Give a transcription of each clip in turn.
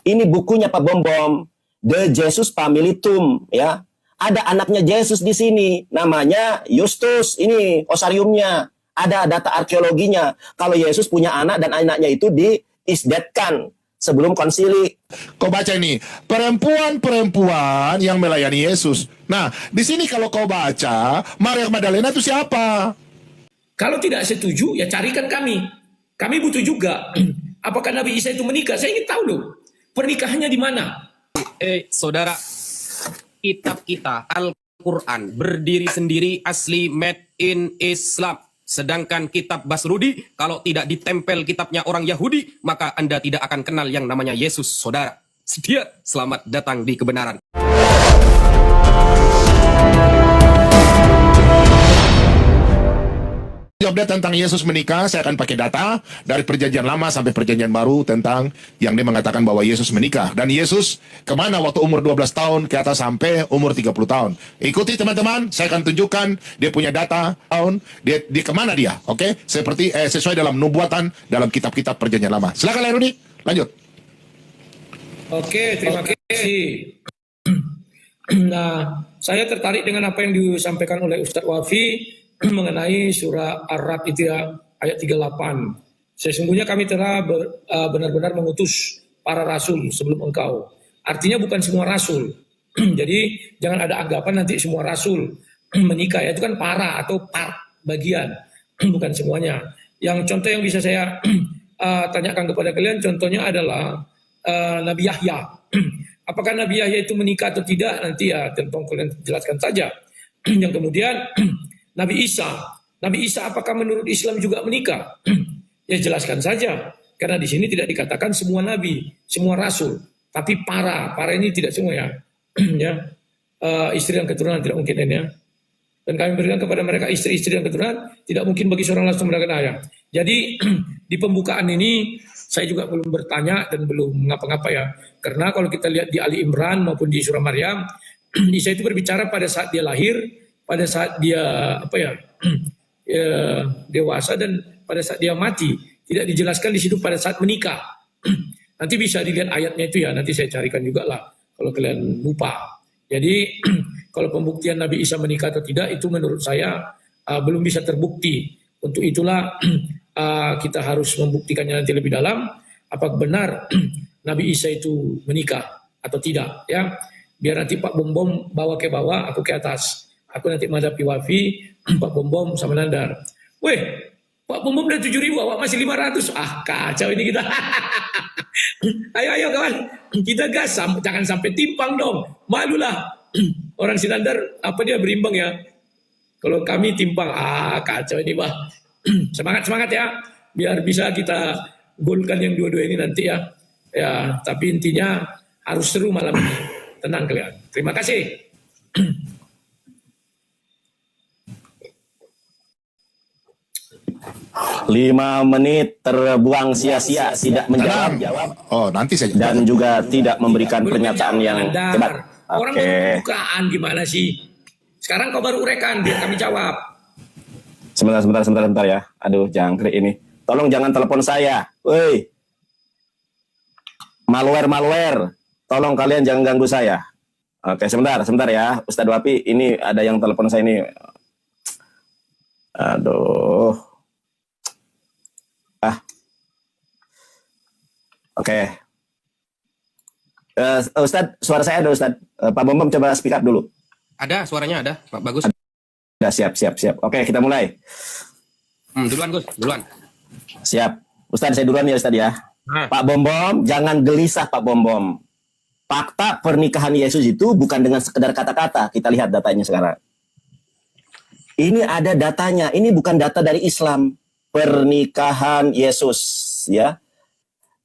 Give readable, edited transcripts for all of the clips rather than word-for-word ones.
Ini bukunya Pak Bom Bom, The Jesus Family Tomb, ya. Ada anaknya Yesus di sini, namanya Justus. Ini osariumnya. Ada data arkeologinya. Kalau Yesus punya anak dan anaknya itu diisdatkan sebelum konsili. Kau baca ini, perempuan-perempuan yang melayani Yesus. Nah, di sini kalau kau baca, Maria Magdalena itu siapa? Kalau tidak setuju, ya carikan kami. Kami butuh juga. Apakah Nabi Isa itu menikah? Saya ingin tahu loh. Pernikahannya di mana? Saudara, kitab kita Al-Quran berdiri sendiri, asli, made in Islam. Sedangkan kitab Basrudi, kalau tidak ditempel kitabnya orang Yahudi, maka Anda tidak akan kenal yang namanya Yesus, saudara. Sedia, selamat datang di kebenaran. Update tentang Yesus menikah, saya akan pakai data dari perjanjian lama sampai perjanjian baru tentang yang dia mengatakan bahwa Yesus menikah. Dan Yesus kemana waktu umur 12 tahun ke atas sampai umur 30 tahun. Ikuti teman-teman, saya akan tunjukkan dia punya data tahun, dia kemana dia, oke? Seperti sesuai dalam nubuatan dalam kitab-kitab perjanjian lama. Silakan Leruni, lanjut. Oke, terima kasih. Nah, saya tertarik dengan apa yang disampaikan oleh Ustadz Wafi mengenai surah Ar-Ra'd itu ya, ayat 38. Sesungguhnya kami telah benar-benar mengutus para rasul sebelum engkau. Artinya bukan semua rasul. Jadi jangan ada anggapan nanti semua rasul menikah. Itu kan para atau part bagian, bukan semuanya. Yang contoh yang bisa saya tanyakan kepada kalian, contohnya adalah Nabi Yahya. Apakah Nabi Yahya itu menikah atau tidak? Nanti ya tentang kalian jelaskan saja. Yang kemudian Nabi Isa apakah menurut Islam juga menikah? Ya jelaskan saja, karena di sini tidak dikatakan semua nabi, semua rasul, tapi para ini tidak semua ya, ya istri dan keturunan tidak mungkin ya. Dan kami berikan kepada mereka istri-istri dan keturunan, tidak mungkin bagi seorang langsung mendapatkan ayah. Jadi di pembukaan ini saya juga belum bertanya dan belum ngapa-ngapa ya, karena kalau kita lihat di Ali Imran maupun di surah Maryam, Isa itu berbicara pada saat dia lahir, pada saat dia dewasa dan pada saat dia mati. Tidak dijelaskan di situ pada saat menikah. Nanti bisa dilihat ayatnya itu ya, nanti saya carikan juga lah kalau kalian lupa. Jadi kalau pembuktian Nabi Isa menikah atau tidak itu menurut saya belum bisa terbukti. Untuk itulah kita harus membuktikannya nanti lebih dalam, apakah benar Nabi Isa itu menikah atau tidak ya. Biar nanti Pak Bom Bom bawa ke bawah, aku ke atas. Aku nanti menghadapi Wafi, Pak Bom Bom sama Nandar. Weh, Pak Bom Bom udah 7.000, awak masih 500. Ah, kacau ini kita. Ayo kawan, kita gas, jangan sampai timpang dong. Malulah. Orang si Nandar, apa dia berimbang ya. Kalau kami timpang, kacau ini bah. Semangat ya, biar bisa kita golkan yang dua-dua ini nanti ya. Ya, tapi intinya harus seru malam ini. Tenang kalian. Terima kasih. 5 menit terbuang sia-sia, tidak menjawab. Oh, nanti saja. Dan juga tidak memberikan pernyataan yang hebat. Orang baru pembukaan gimana sih? Sekarang kau baru urekan, biar kami jawab. Sebentar ya. Aduh, jangkrik ini. Tolong jangan telepon saya. Woi. Malware. Tolong kalian jangan ganggu saya. Oke, sebentar ya. Ustadz Wapi, ini ada yang telepon saya ini. Aduh. Oke. Ustadz, suara saya ada Ustadz. Pak Bom Bom coba speak up dulu. Ada, suaranya ada, Pak. Bagus. Ada, siap. Oke, kita mulai. Duluan, Gus. Duluan. Siap. Ustadz, saya duluan ya Ustadz ya. Pak Bom Bom, jangan gelisah Pak Bom Bom. Fakta pernikahan Yesus itu bukan dengan sekedar kata-kata. Kita lihat datanya sekarang. Ini ada datanya. Ini bukan data dari Islam. Pernikahan Yesus, ya.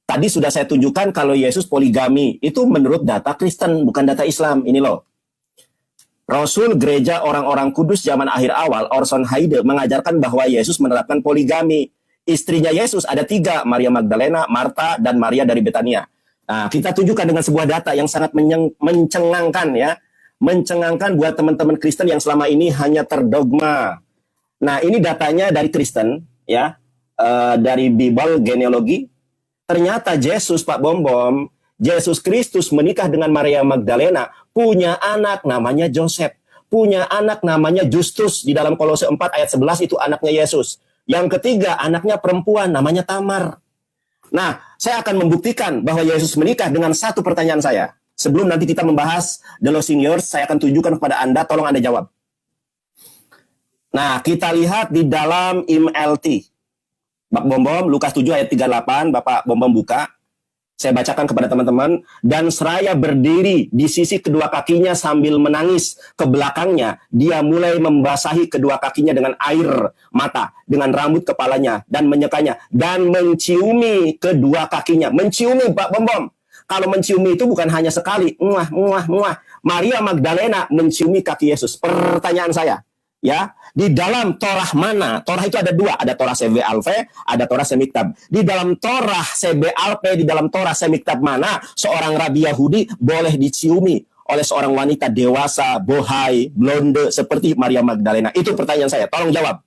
Tadi sudah saya tunjukkan kalau Yesus poligami. Itu menurut data Kristen, bukan data Islam. Ini loh. Rasul Gereja Orang-orang Kudus zaman akhir awal, Orson Hyde, mengajarkan bahwa Yesus menerapkan poligami. Istrinya Yesus ada 3, Maria Magdalena, Marta, dan Maria dari Betania. Nah, kita tunjukkan dengan sebuah data yang sangat mencengangkan ya. Mencengangkan buat teman-teman Kristen yang selama ini hanya terdogma. Nah, ini datanya dari Kristen ya. Dari Bible genealogi. Ternyata Yesus, Pak Bom Bom, Yesus Kristus menikah dengan Maria Magdalena, punya anak namanya Joseph, punya anak namanya Justus. Di dalam Kolose 4 ayat 11 itu anaknya Yesus. Yang ketiga, anaknya perempuan namanya Tamar. Nah, saya akan membuktikan bahwa Yesus menikah dengan satu pertanyaan saya. Sebelum nanti kita membahas The Lost Seniors, saya akan tunjukkan kepada Anda, tolong Anda jawab. Nah, kita lihat di dalam IMLT. Pak Bom, Lukas 7 ayat 38, Bapak Bom buka. Saya bacakan kepada teman-teman. Dan seraya berdiri di sisi kedua kakinya sambil menangis ke belakangnya, dia mulai membasahi kedua kakinya dengan air mata, dengan rambut kepalanya, dan menyekanya, dan menciumi kedua kakinya. Menciumi, Pak Bom. Kalau menciumi itu bukan hanya sekali. Muah, muah, muah. Maria Magdalena menciumi kaki Yesus. Pertanyaan saya, ya, di dalam Torah mana? Torah itu ada dua, ada Torah Sebe-Alpha, ada Torah Semiktab. Di dalam Torah Sebe-Alpha, di dalam Torah Semiktab mana seorang rabi Yahudi boleh diciumi oleh seorang wanita dewasa, bohai, blonde seperti Maria Magdalena? Itu pertanyaan saya, tolong jawab.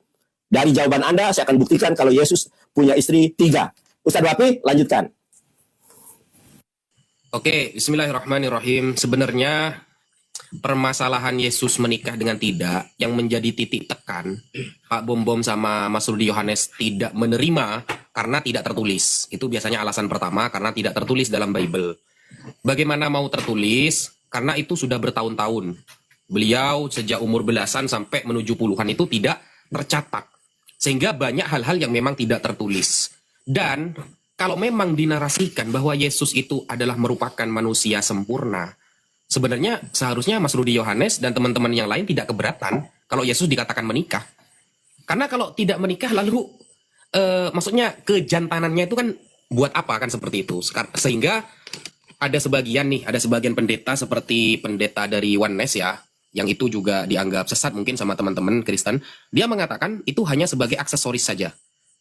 Dari jawaban Anda saya akan buktikan kalau Yesus punya istri 3. Ustadz Wafi, lanjutkan. Oke, bismillahirrahmanirrahim. Sebenarnya permasalahan Yesus menikah dengan tidak yang menjadi titik tekan Pak Bom sama Mas Rudi Yohanes tidak menerima karena tidak tertulis. Itu biasanya alasan pertama, karena tidak tertulis dalam Bible. Bagaimana mau tertulis? Karena itu sudah bertahun-tahun. Beliau sejak umur belasan sampai menuju puluhan itu tidak tercatat. Sehingga banyak hal-hal yang memang tidak tertulis. Dan kalau memang dinarasikan bahwa Yesus itu adalah merupakan manusia sempurna, sebenarnya seharusnya Mas Rudi Yohanes dan teman-teman yang lain tidak keberatan kalau Yesus dikatakan menikah. Karena kalau tidak menikah lalu maksudnya kejantanannya itu kan buat apa kan seperti itu. Sehingga ada sebagian pendeta seperti pendeta dari Oneness ya, yang itu juga dianggap sesat mungkin sama teman-teman Kristen. Dia mengatakan itu hanya sebagai aksesoris saja.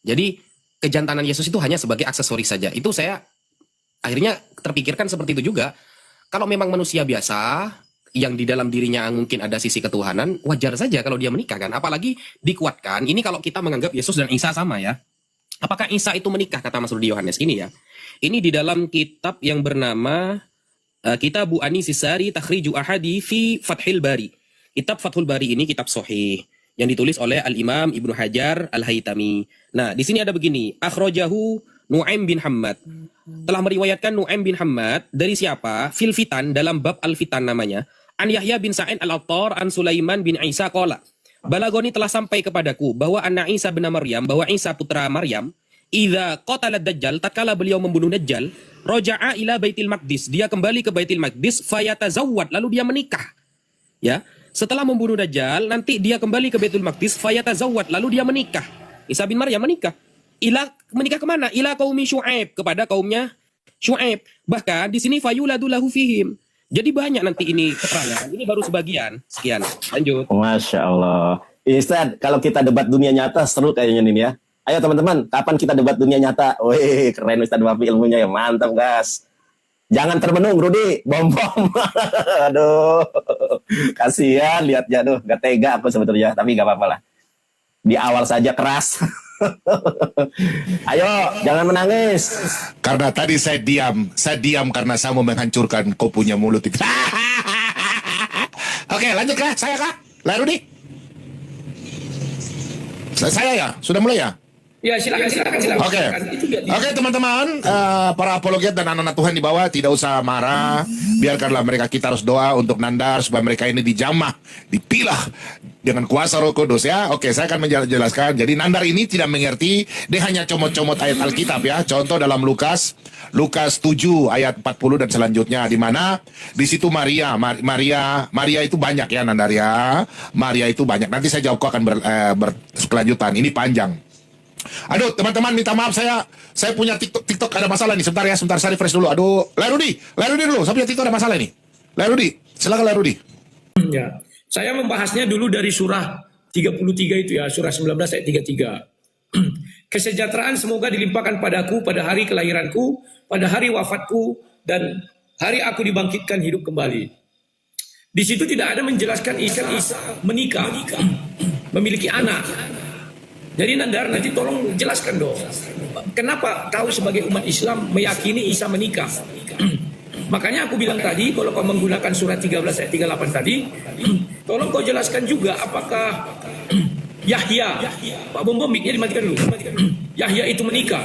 Jadi kejantanan Yesus itu hanya sebagai aksesoris saja. Itu saya akhirnya terpikirkan seperti itu juga. Kalau memang manusia biasa, yang di dalam dirinya mungkin ada sisi ketuhanan, wajar saja kalau dia menikah kan. Apalagi dikuatkan, ini kalau kita menganggap Yesus dan Isa sama ya. Apakah Isa itu menikah, kata Mas Rudi Yohanes ini ya. Ini di dalam kitab yang bernama Kitabu Anisisari Takhriju Ahadi fi Fathil Bari. Kitab Fathul Bari ini kitab sahih yang ditulis oleh Al-Imam Ibnu Hajar Al-Haytami. Nah, di sini ada begini, akhrajahu Nu'aim bin Hammad. Telah meriwayatkan Nu'aim bin Hammad dari siapa? Fil Fitan, dalam bab Al-Fitan namanya. An Yahya bin Sa'id Al-Attar an Sulaiman bin Isa qala. Balagoni telah sampai kepadaku bahwa anak Isa bin Maryam, bahwa Isa putra Maryam, idza qatala Dajjal, tatkala beliau membunuh Dajjal, raja'a ila Baitul Maqdis, dia kembali ke Baitul Maqdis, fayatazawwad, lalu dia menikah. Ya, setelah membunuh Dajjal, nanti dia kembali ke Baitul Maqdis, fayatazawwad, lalu dia menikah. Isa bin Maryam menikah. Menikah kemana? Ila qaumi Syu'aib, kepada kaumnya Syu'aib. Bahkan di sini fayuladu lahu fihim. Jadi banyak nanti ini keterangan. Ini baru sebagian. Sekian. Lanjut. Masya Allah. Ustaz, kalau kita debat dunia nyata seru kayaknya ini ya. Ayo teman-teman, kapan kita debat dunia nyata? Wih, keren Ustaz Wafi ilmunya ya. Mantap, gas. Jangan termenung, Rudi. Bom-bom. Aduh. Kasihan lihatnya. Aduh, gak tega aku sebetulnya. Tapi gak apa-apa lah. Di awal saja keras. Ayo, jangan menangis. Karena tadi saya diam karena saya mau menghancurkan kau punya mulut itu. Oke, lanjut kah? Saya kah? Larudi? Saya ya? Sudah mulai ya? Ya, silakan. Oke, teman-teman, para apologet dan anak-anak Tuhan di bawah tidak usah marah. Biarkanlah mereka, kita harus doa untuk Nandar supaya mereka ini dijamah, dipilah dengan kuasa Roh Kudus ya. Oke, saya akan menjelaskan. Jadi Nandar ini tidak mengerti, dia hanya comot-comot ayat Alkitab ya. Contoh dalam Lukas 7 ayat 40 dan selanjutnya, di mana di situ Maria itu banyak ya Nandar ya. Maria itu banyak. Nanti saya jawab, akan berkelanjutan. Ini panjang. Aduh, teman-teman, minta maaf, saya punya TikTok ada masalah nih. Sebentar ya, saya refresh dulu. Aduh, Larudi dulu. Saya punya TikTok ada masalah nih. Larudi, silakan Larudi. Ya, saya membahasnya dulu dari surah 33 itu ya, surah 19 ayat 33. Kesejahteraan semoga dilimpahkan padaku pada hari kelahiranku, pada hari wafatku, dan hari aku dibangkitkan hidup kembali. Di situ tidak ada menjelaskan Isa menikah, memiliki anak. Jadi Nandar, nanti tolong jelaskan dong. Kenapa kau sebagai umat Islam meyakini Isa menikah? Makanya aku bilang tadi, kalau kau menggunakan surat 13 ayat 38 tadi, tolong kau jelaskan juga apakah Yahya, Pak Bom mic-nya dimatikan dulu. Yahya itu menikah.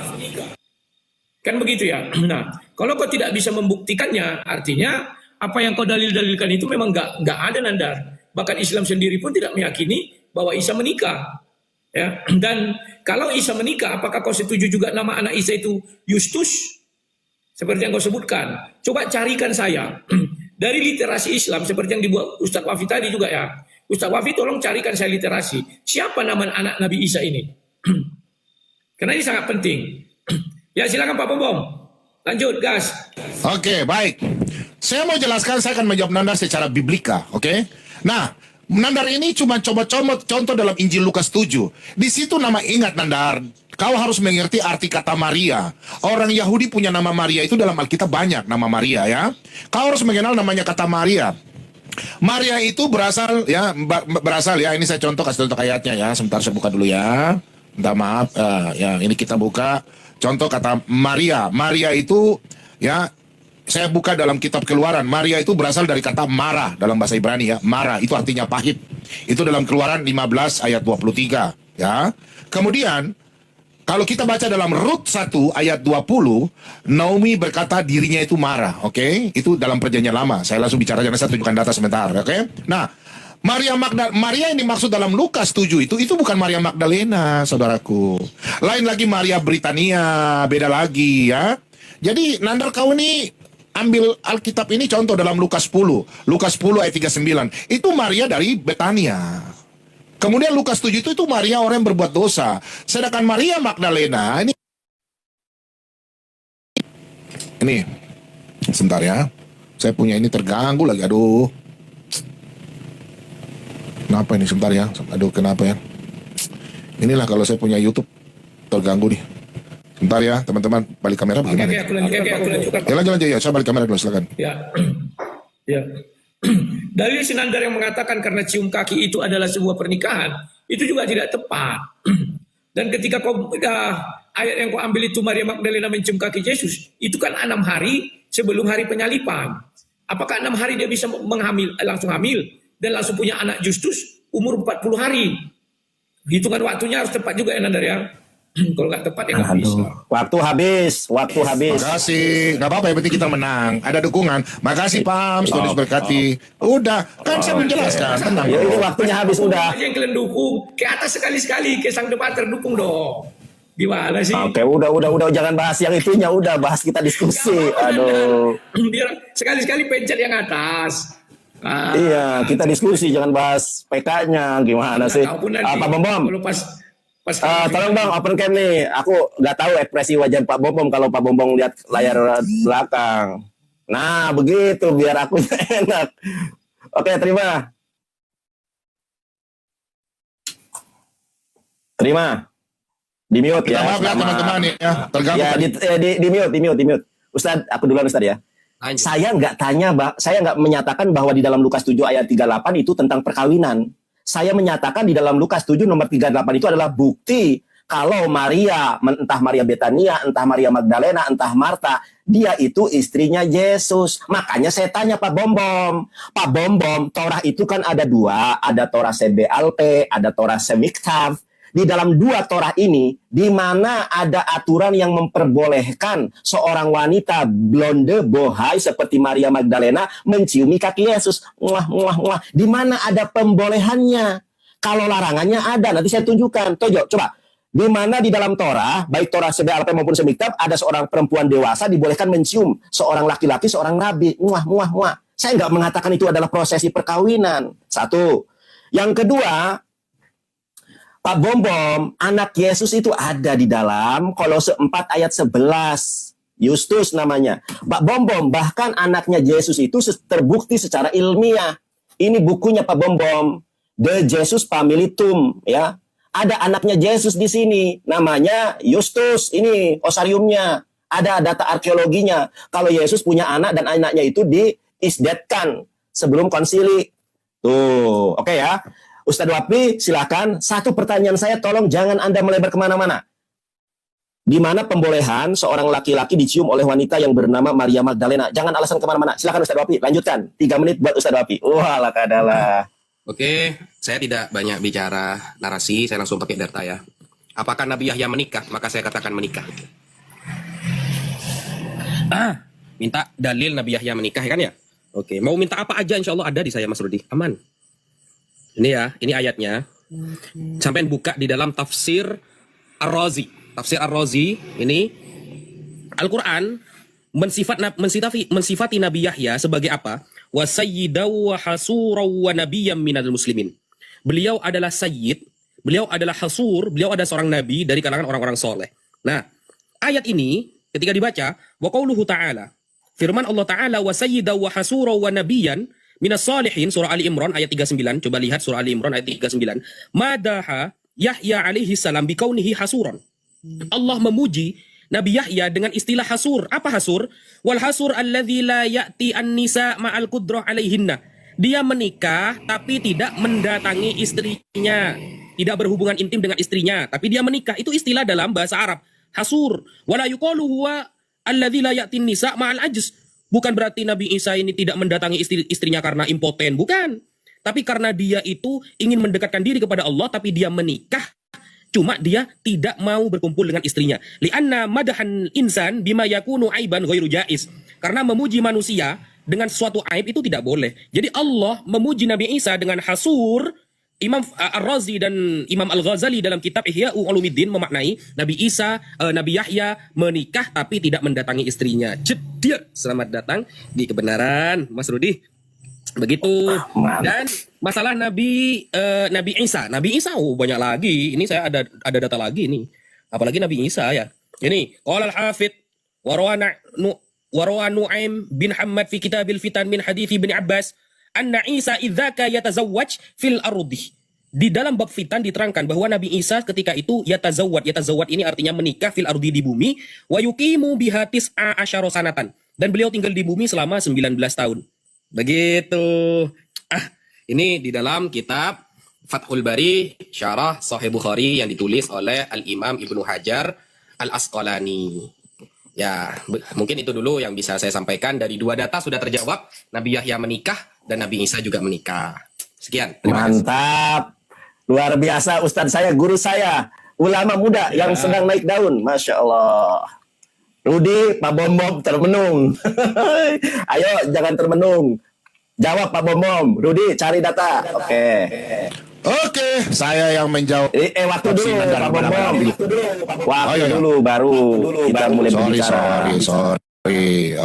Kan begitu ya. Nah, kalau kau tidak bisa membuktikannya, artinya apa yang kau dalil-dalilkan itu memang nggak ada, Nandar. Bahkan Islam sendiri pun tidak meyakini bahwa Isa menikah. Ya. Dan kalau Isa menikah, apakah kau setuju juga nama anak Isa itu Yustus? Seperti yang kau sebutkan. Coba carikan saya dari literasi Islam seperti yang dibuat Ustadz Wafi tadi juga ya. Ustadz Wafi tolong carikan saya literasi. Siapa nama anak Nabi Isa ini? Karena ini sangat penting. Ya silakan Pak Bom. Lanjut gas. Oke, baik. Saya mau jelaskan, saya akan menjawab Nandar secara biblika, oke? Nah, Nandar ini cuma coba contoh dalam Injil Lukas 7. Di situ nama, ingat Nandar, kau harus mengerti arti kata Maria. Orang Yahudi punya nama Maria itu dalam Alkitab banyak nama Maria ya. Kau harus mengenal namanya kata Maria. Maria itu berasal ya, ini saya kasih contoh ayatnya ya. Sebentar saya buka dulu ya. Minta maaf, ya ini kita buka. Contoh kata Maria. Maria itu ya, saya buka dalam kitab Keluaran. Maria itu berasal dari kata marah dalam bahasa Ibrani ya. Marah itu artinya pahit. Itu dalam Keluaran 15 ayat 23 ya. Kemudian kalau kita baca dalam Rut 1 ayat 20, Naomi berkata dirinya itu marah, oke? Itu dalam Perjanjian Lama. Saya langsung bicara, jangan saya tunjukkan data sebentar, oke? Nah, Maria yang dimaksud dalam Lukas 7 itu bukan Maria Magdalena, saudaraku. Lain lagi Maria Britania, beda lagi ya. Jadi Nandar kau ini ambil Alkitab ini contoh dalam Lukas 10. Lukas 10 ayat 39. Itu Maria dari Betania. Kemudian Lukas 7 itu Maria orang yang berbuat dosa. Sedangkan Maria Magdalena ini sebentar ya. Saya punya ini terganggu lagi. Aduh. Kenapa ini sebentar ya? Aduh, kenapa ya? Inilah kalau saya punya YouTube terganggu nih. Sebentar ya, teman-teman, balik kamera bagaimana? Oke, aku lanjutkan. Ya, lanjut ya. Saya balik kamera dulu, silakan. Ya. Ya. Dalil Sinandar yang mengatakan karena cium kaki itu adalah sebuah pernikahan, itu juga tidak tepat. Dan ketika ayat yang kau ambil itu Maria Magdalena mencium kaki Yesus, itu kan 6 hari sebelum hari penyalipan. Apakah 6 hari dia bisa langsung hamil dan langsung punya anak Justus umur 40 hari? Hitungan waktunya harus tepat juga ya Nandar ya. Kalau nggak tepat ya nggak bisa. Waktu habis. Makasih, nggak apa-apa, yang penting kita menang. Ada dukungan. Makasih Pam, Tuhan berkati. Udah, kan saya menjelaskan. Tenang. Ya, ini waktunya habis udah. Aja yang kalian dukung, ke atas sekali-sekali, ke sang debater dukung dong. Gimana sih? Oke, udah jangan bahas yang itunya, udah bahas kita diskusi. Aduh. Biar sekali-sekali pencet yang atas. Iya, kita diskusi, jangan bahas PK-nya. Gimana sih? Pak Bom. Tolong dong open cam nih. Aku nggak tahu ekspresi wajah Pak Bom kalau Pak Bom lihat layar belakang. Nah, begitu biar aku enak. Oke, terima. Di mute ya. Maaf ya teman-teman ya. Terganggu. Ya, di mute. Ustadz, aku duluan Ustadz ya. Saya nggak menyatakan bahwa di dalam Lukas 7 ayat 38 itu tentang perkawinan. Saya menyatakan di dalam Lukas 7 nomor 38 itu adalah bukti kalau Maria, entah Maria Betania, entah Maria Magdalena, entah Marta, dia itu istrinya Yesus. Makanya saya tanya Pak Bom, Torah itu kan ada 2, ada Torah Sebealpe, ada Torah Semiktav. Di dalam 2 Torah ini, di mana ada aturan yang memperbolehkan seorang wanita blonde bohai seperti Maria Magdalena menciumi kaki Yesus. Di mana ada pembolehannya? Kalau larangannya ada, nanti saya tunjukkan. Tojo, coba. Di mana di dalam Torah, baik Torah Sebealpe maupun Semiktav, ada seorang perempuan dewasa dibolehkan mencium seorang laki-laki, seorang nabi. Saya nggak mengatakan itu adalah prosesi perkawinan. 1. Yang kedua, Pak Bom, anak Yesus itu ada di dalam Kolose 4 ayat 11. Justus namanya. Pak Bom, bahkan anaknya Yesus itu terbukti secara ilmiah. Ini bukunya Pak Bom, The Jesus Familitum, ya. Ada anaknya Yesus di sini, namanya Justus. Ini osariumnya. Ada data arkeologinya. Kalau Yesus punya anak dan anaknya itu diisdatkan sebelum konsili. Tuh, oke ya. Ustadz Wafi, silakan. 1 pertanyaan saya, tolong jangan Anda melebar kemana-mana. di mana pembolehan seorang laki-laki dicium oleh wanita yang bernama Maria Magdalena. Jangan alasan kemana-mana. Silakan Ustadz Wafi, lanjutkan. 3 menit buat Ustadz Wafi. Wah, lakadalah. Oke, saya tidak banyak bicara narasi, saya langsung pakai data ya. Apakah Nabi Yahya menikah? Maka saya katakan menikah. Minta dalil Nabi Yahya menikah kan ya? Oke, mau minta apa aja insya Allah ada di saya Mas Rudi. Aman. Ini ya, ini ayatnya. Sampai buka di dalam tafsir Ar-Razi. Tafsir Ar-Razi ini Al-Quran mensifati Nabi Yahya sebagai apa? Wa sayyidaw wa hasuraw wa nabiyyam minal muslimin. Beliau adalah sayyid, beliau adalah hasur, beliau adalah seorang nabi dari kalangan orang-orang soleh. Nah, ayat ini ketika dibaca, wa qauluhu ta'ala, firman Allah Ta'ala, wa sayyidaw wa hasuraw wa nabiyyan minas salihin, surah Ali Imran ayat 39, coba lihat surah Ali Imran ayat 39, madaha Yahya alaihi salam bikaunihi hasuran. Allah memuji Nabi Yahya dengan istilah hasur. Apa hasur? Wal hasur alladzi la ya'ti an-nisa ma'al qudrah alaihinna. Dia menikah tapi tidak mendatangi istrinya, tidak berhubungan intim dengan istrinya, tapi dia menikah. Itu istilah dalam bahasa Arab. Hasur. Wala yuqalu huwa alladzi la ya'ti an-nisa ma'al ajz. Bukan berarti Nabi Isa ini tidak mendatangi istrinya karena impoten, bukan. Tapi karena dia itu ingin mendekatkan diri kepada Allah, tapi dia menikah. Cuma dia tidak mau berkumpul dengan istrinya. Li'anna madahan insan bima yakunu aiban ghairu jais. Karena memuji manusia dengan suatu aib itu tidak boleh. Jadi Allah memuji Nabi Isa dengan hasur. Imam Ar-Razi dan Imam Al-Ghazali dalam kitab Ihya Ulumuddin memaknai Nabi Isa, Nabi Yahya menikah tapi tidak mendatangi istrinya. Jediak, selamat datang di kebenaran, Mas Rudi. Begitu. Dan masalah Nabi Isa banyak lagi. Ini saya ada data lagi nih. Apalagi Nabi Isa ya. Ini qala al-Hafidz wa rawa Nu'aim bin Hammad fi Kitabil Fitan min hadits Ibnu Abbas anna Isa idzaka yatazawwaj fil ardi. Di dalam bab fitan diterangkan bahwa Nabi Isa ketika itu yatazawwad ini artinya menikah fil ardi di bumi, wa yuqimu biha tis'a asyara sanatan. Dan beliau tinggal di bumi selama 19 tahun. Begitu. Ini di dalam kitab Fathul Bari, Syarah Sahih Bukhari yang ditulis oleh Al-Imam Ibnu Hajar Al-Asqalani. Ya, mungkin itu dulu yang bisa saya sampaikan. Dari 2 data sudah terjawab. Nabi Yahya menikah dan Nabi Isa juga menikah. Sekian. Mantap. Luar biasa Ustadz saya, guru saya. Ulama muda yang sedang naik daun. Masya Allah. Rudi, Pak Bom termenung. Ayo, jangan termenung. Jawab Pak Bom. Rudi, cari data. Oke, saya yang menjawab. Waktu dulu Pak Bom. Waktu dulu baru kita mulai berbicara. Sorry.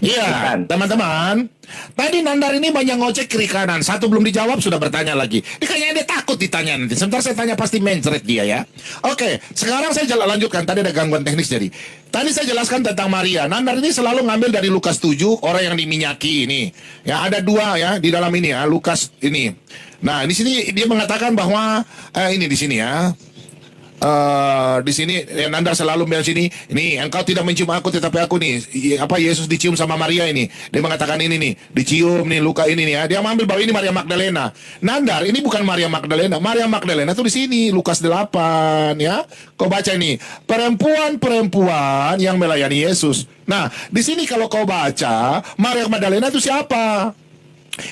Iya, teman-teman. Tadi Nandar ini banyak ngocek kiri kanan. Satu belum dijawab sudah bertanya lagi. Ini kayaknya dia takut ditanya nanti. Sebentar saya tanya pasti mencret dia ya. Oke, sekarang saya lanjutkan. Tadi ada gangguan teknis jadi. Tadi saya jelaskan tentang Maria. Nandar ini selalu ngambil dari Lukas 7, orang yang diminyaki ini. Ya, ada 2 ya di dalam ini ya, Lukas ini. Nah, di sini dia mengatakan bahwa ini di sini ya. Di sini Nandar selalu bilang sini, ini engkau tidak mencium aku tetapi aku nih, Yesus dicium sama Maria ini. Dia mengatakan ini nih, dicium nih Luka ini nih ya. Dia mengambil bahwa ini Maria Magdalena. Nandar, ini bukan Maria Magdalena. Maria Magdalena tuh di sini Lukas 8 ya. Kau baca ini, perempuan-perempuan yang melayani Yesus. Nah, di sini kalau kau baca, Maria Magdalena itu siapa?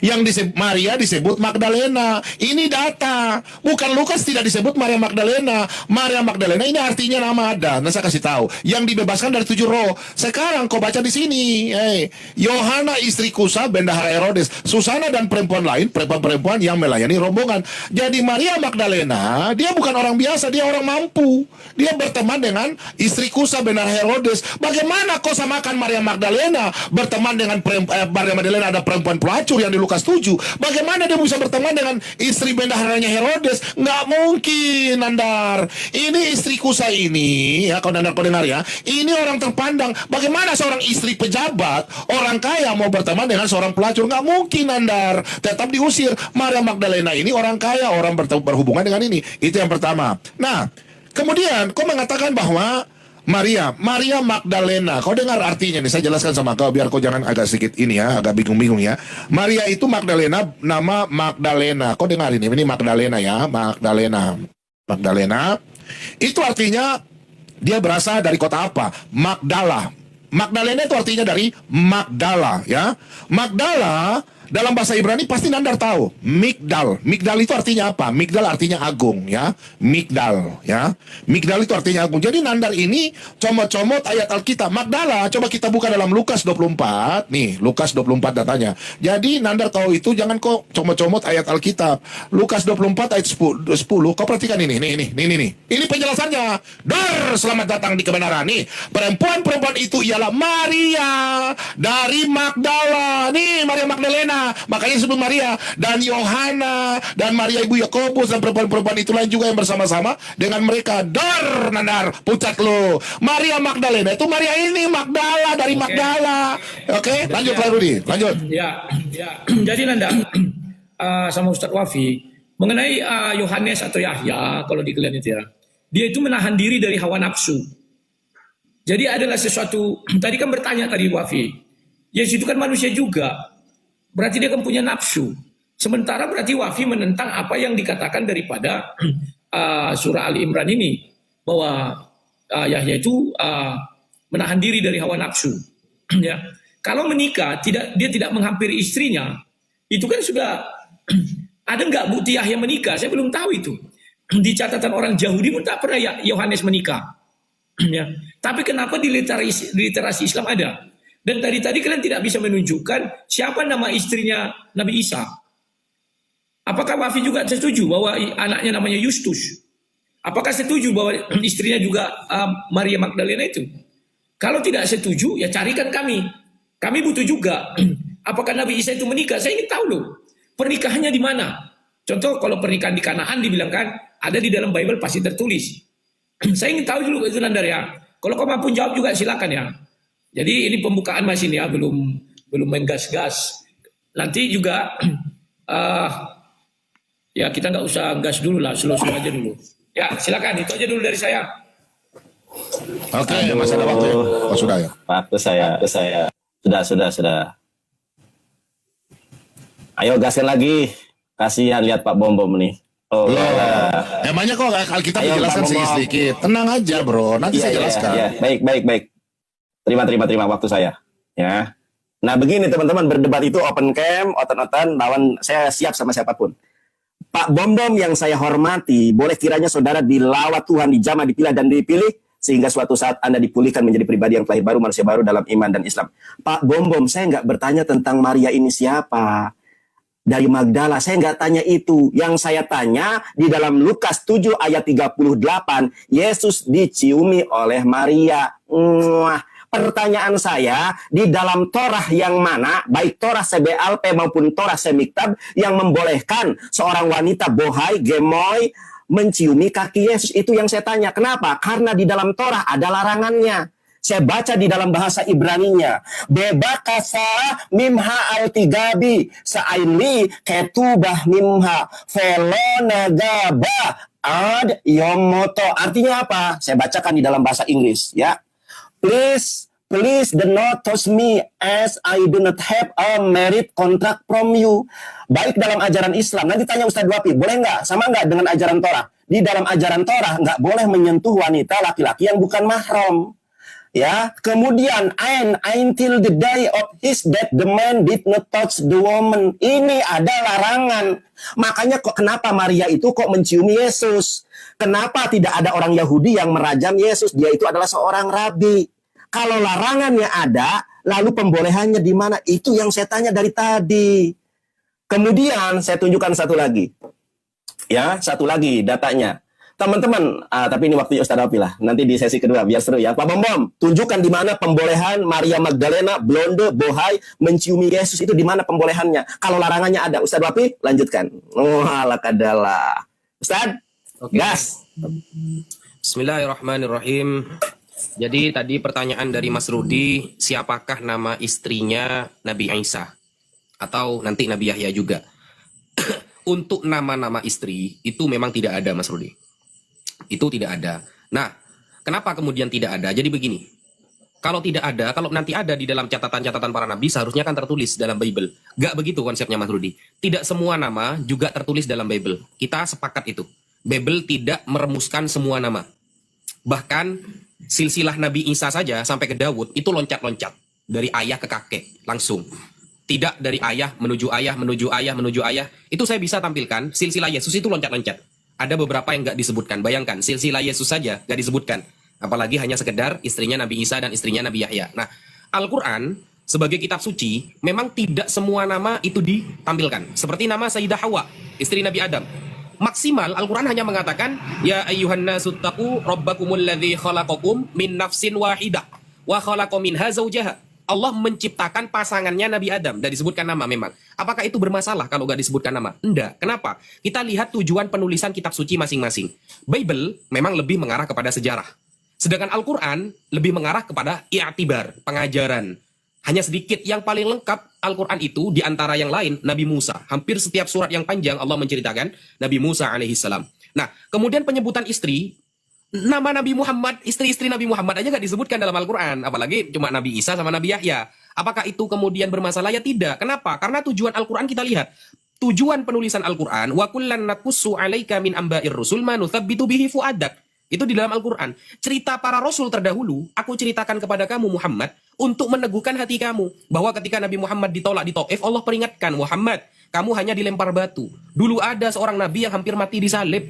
Yang Maria disebut Magdalena. Ini data. Bukan Lukas tidak disebut Maria Magdalena. Maria Magdalena ini artinya nama ada. Nah, saya kasih tahu. Yang dibebaskan dari 7 roh. Sekarang kau baca di sini. Yohana istri Kusa bendahara Herodes. Susana dan perempuan lain, perempuan-perempuan yang melayani rombongan. Jadi Maria Magdalena, dia bukan orang biasa, dia orang mampu. Dia berteman dengan istri Kusa bendahara Herodes. Bagaimana kau samakan Maria Magdalena berteman dengan Maria Magdalena ada perempuan pelacur yang di Lukas 7. Bagaimana dia bisa berteman dengan istri bendaharanya Herodes? Nggak mungkin, Nandar. Ini istri Kusa ini, ya kau Nandar kau dengar ya. Ini orang terpandang. Bagaimana seorang istri pejabat, orang kaya mau berteman dengan seorang pelacur? Nggak mungkin, Nandar. Tetap diusir. Maria Magdalena ini orang kaya, orang berhubungan dengan ini. Itu yang pertama. Nah, kemudian kau mengatakan bahwa Maria Magdalena, kau dengar artinya nih, saya jelaskan sama kau biar kau jangan agak sedikit ini ya, agak bingung-bingung ya. Maria itu Magdalena, nama Magdalena. Kau dengar ini Magdalena ya, Magdalena. Itu artinya Dia berasal dari kota apa? Magdala. Magdalena itu artinya dari Magdala, ya. Magdala dalam bahasa Ibrani pasti Nandar tahu. Migdal. Migdal itu artinya apa? Migdal artinya agung, ya. Migdal, ya. Migdal itu artinya agung. Jadi Nandar ini comot-comot ayat Alkitab. Magdala, coba kita buka dalam Lukas 24. Nih, Lukas 24 datanya. Jadi Nandar tahu itu, jangan kok comot-comot ayat Alkitab. Lukas 24 ayat 10. Kau perhatikan ini. Ini penjelasannya. Dar, selamat datang di kebenaran. Nih, perempuan-perempuan itu ialah Maria dari Magdala. Nih, Maria Magdalena. Makanya disebut Maria dan Yohana dan Maria ibu Yakobus dan perempuan-perempuan itu lain juga yang bersama-sama dengan mereka. Dar, Nandar, pucat lo. Maria Magdalena itu Maria ini Magdala dari Magdala. Oke, lanjut Pak Rudi, lanjut. Ya. Jadi Nandar, sama Ustadz Wafi mengenai Yohanes atau Yahya, kalau di kalian itu ya, dia itu menahan diri dari hawa nafsu. Jadi adalah sesuatu. Tadi kan bertanya tadi Wafi, Yesus itu kan manusia juga. Berarti dia kan punya nafsu. Sementara berarti Wafi menentang apa yang dikatakan daripada surah Ali Imran ini. Bahwa Yahya itu menahan diri dari hawa nafsu. Ya. Kalau menikah, dia tidak menghampiri istrinya. Itu kan sudah, ada nggak bukti Yahya menikah? Saya belum tahu itu. Di catatan orang Yahudi pun tak pernah Yohanes menikah. Ya. Tapi kenapa di literasi Islam ada? Dan tadi kalian tidak bisa menunjukkan siapa nama istrinya Nabi Isa. Apakah Wafi juga setuju bahwa anaknya namanya Justus? Apakah setuju bahwa istrinya juga Maria Magdalena itu? Kalau tidak setuju, ya carikan kami. Kami butuh juga. Apakah Nabi Isa itu menikah? Saya ingin tahu loh. Pernikahannya di mana? Contoh kalau pernikahan di Kanaan dibilangkan ada di dalam Bible pasti tertulis. Saya ingin tahu dulu itu Nandar ya. Kalau kau mampu jawab juga silakan ya. Jadi ini pembukaan masih ya, belum main gas-gas. Nanti juga ya kita nggak usah gas dulu lah, slow-slow aja dulu. Ya silakan, itu aja dulu dari saya. Oke, masih ada waktu. Oh sudah ya. Waktu saya. Sudah. Ayo gasin lagi. Kasihan lihat Pak Bom nih. Oh, emangnya kok kita menjelaskan sedikit. Tenang aja bro, nanti saya jelaskan. Iya. Baik. Terima waktu saya. Ya. Nah begini teman-teman, berdebat itu open cam, otot-otan, lawan saya siap sama siapapun. Pak Bom yang saya hormati, boleh kiranya saudara dilawat Tuhan, dijamah, dipilih dan dipilih, sehingga suatu saat Anda dipulihkan menjadi pribadi yang lahir baru, manusia baru dalam iman dan Islam. Pak Bom, saya nggak bertanya tentang Maria ini siapa. Dari Magdala, saya nggak tanya itu. Yang saya tanya, di dalam Lukas 7 ayat 38, Yesus diciumi oleh Maria. Pertanyaan saya, di dalam Torah yang mana, baik Torah CBLP maupun Torah Semiktab, yang membolehkan seorang wanita bohai, gemoy, menciumi kaki Yesus? Itu yang saya tanya. Kenapa? Karena di dalam Torah ada larangannya. Saya baca di dalam bahasa Ibraninya. Bebakasa mimha al-tigabi sa'aili ketubah mimha felonagaba ad yomoto. Artinya apa? Saya bacakan di dalam bahasa Inggris ya. Please do not touch me as I do not have a marriage contract from you. Baik dalam ajaran Islam. Nanti tanya Ustadz Wafi, boleh nggak? Sama nggak dengan ajaran Torah? Di dalam ajaran Torah nggak boleh menyentuh wanita laki-laki yang bukan mahram. Ya, kemudian until the day of his death the man did not touch the woman. Ini ada larangan. Makanya kenapa Maria itu kok menciumi Yesus? Kenapa tidak ada orang Yahudi yang merajam Yesus? Dia itu adalah seorang rabi. Kalau larangannya ada, lalu pembolehannya di mana? Itu yang saya tanya dari tadi. Kemudian saya tunjukkan satu lagi. Ya, satu lagi datanya. Teman-teman, tapi ini waktunya Ustadz Wafi lah. Nanti di sesi kedua, biar seru ya. Pak Bom, tunjukkan di mana pembolehan Maria Magdalena, blonde, bohai, menciumi Yesus. Itu di mana pembolehannya? Kalau larangannya ada. Ustadz Wafi, lanjutkan. Alakadala. Ustadz, gas. Bismillahirrahmanirrahim. Jadi tadi pertanyaan dari Mas Rudi, siapakah nama istrinya Nabi Isa? Atau nanti Nabi Yahya juga? Untuk nama-nama istri, itu memang tidak ada Mas Rudi. Itu tidak ada. Nah, kenapa kemudian tidak ada? Jadi begini, kalau tidak ada, kalau nanti ada di dalam catatan-catatan para nabi, seharusnya kan tertulis dalam Bible. Gak begitu konsepnya Mas Rudi. Tidak semua nama juga tertulis dalam Bible. Kita sepakat itu. Bible tidak meremuskan semua nama. Bahkan silsilah Nabi Isa saja sampai ke Daud itu loncat-loncat dari ayah ke kakek langsung. Tidak dari ayah menuju ayah menuju ayah menuju ayah. Itu saya bisa tampilkan silsilah Yesus itu loncat-loncat. Ada beberapa yang nggak disebutkan. Bayangkan silsilah Yesus saja nggak disebutkan. Apalagi hanya sekedar istrinya Nabi Isa dan istrinya Nabi Yahya. Nah, Al-Quran sebagai kitab suci memang tidak semua nama itu ditampilkan. Seperti nama Sayyidah Hawa, istri Nabi Adam. Maksimal Al-Quran hanya mengatakan ya ayyuhan nasu taqu rabbakumul ladzi khalaqakum min nafsin wahidah wa khalaqa minha zaujaha. Allah menciptakan pasangannya Nabi Adam dan disebutkan nama memang. Apakah itu bermasalah kalau nggak disebutkan nama? Enggak. Kenapa? Kita lihat tujuan penulisan kitab suci masing-masing. Bible memang lebih mengarah kepada sejarah. Sedangkan Al-Quran lebih mengarah kepada i'tibar, pengajaran. Hanya sedikit yang paling lengkap Al-Quran itu di antara yang lain Nabi Musa. Hampir setiap surat yang panjang Allah menceritakan Nabi Musa alaihissalam. Nah, kemudian penyebutan istri, nama Nabi Muhammad, istri-istri Nabi Muhammad aja nggak disebutkan dalam Al-Quran. Apalagi cuma Nabi Isa sama Nabi Yahya. Apakah itu kemudian bermasalah? Ya tidak. Kenapa? Karena tujuan Al-Quran kita lihat. Tujuan penulisan Al-Quran, wa kullan naqussu 'alaika min amba'ir rusul ma nuthabbitu bihi fu'adak. Itu di dalam Al-Quran. Cerita para rasul terdahulu, aku ceritakan kepada kamu Muhammad, untuk meneguhkan hati kamu. Bahwa ketika Nabi Muhammad ditolak di Taif, Allah peringatkan, Muhammad, kamu hanya dilempar batu. Dulu ada seorang Nabi yang hampir mati disalib.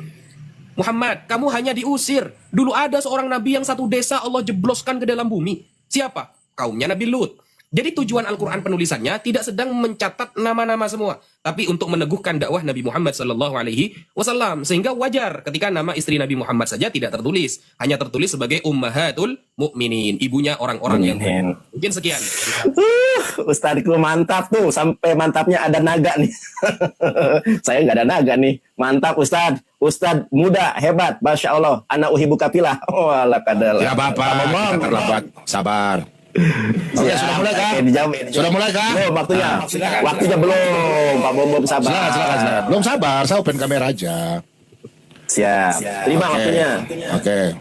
Muhammad, kamu hanya diusir. Dulu ada seorang Nabi yang satu desa Allah jebloskan ke dalam bumi. Siapa? Kaumnya Nabi Lut. Jadi tujuan Al-Quran penulisannya tidak sedang mencatat nama-nama semua, tapi untuk meneguhkan dakwah Nabi Muhammad SAW. Sehingga wajar ketika nama istri Nabi Muhammad saja tidak tertulis, hanya tertulis sebagai Ummahatul Mukminin, ibunya orang-orang yang beriman. Mungkin sekian. Ustadku mantap tuh, sampai mantapnya ada naga nih. Saya nggak ada naga nih. Mantap Ustad. Ustad muda, hebat, Masya Allah. Anak uhibuka filah. Oh, ala kadal. Ya Bapak, kita terlambat. Sabar. Oke, sudah mulai kah? Sudah mulai kah? Belum, waktunya. Waktunya belum. Pak Bom sabar. Silakan. Belum sabar, saya open kamera aja. Siap. Terima waktunya. Oke.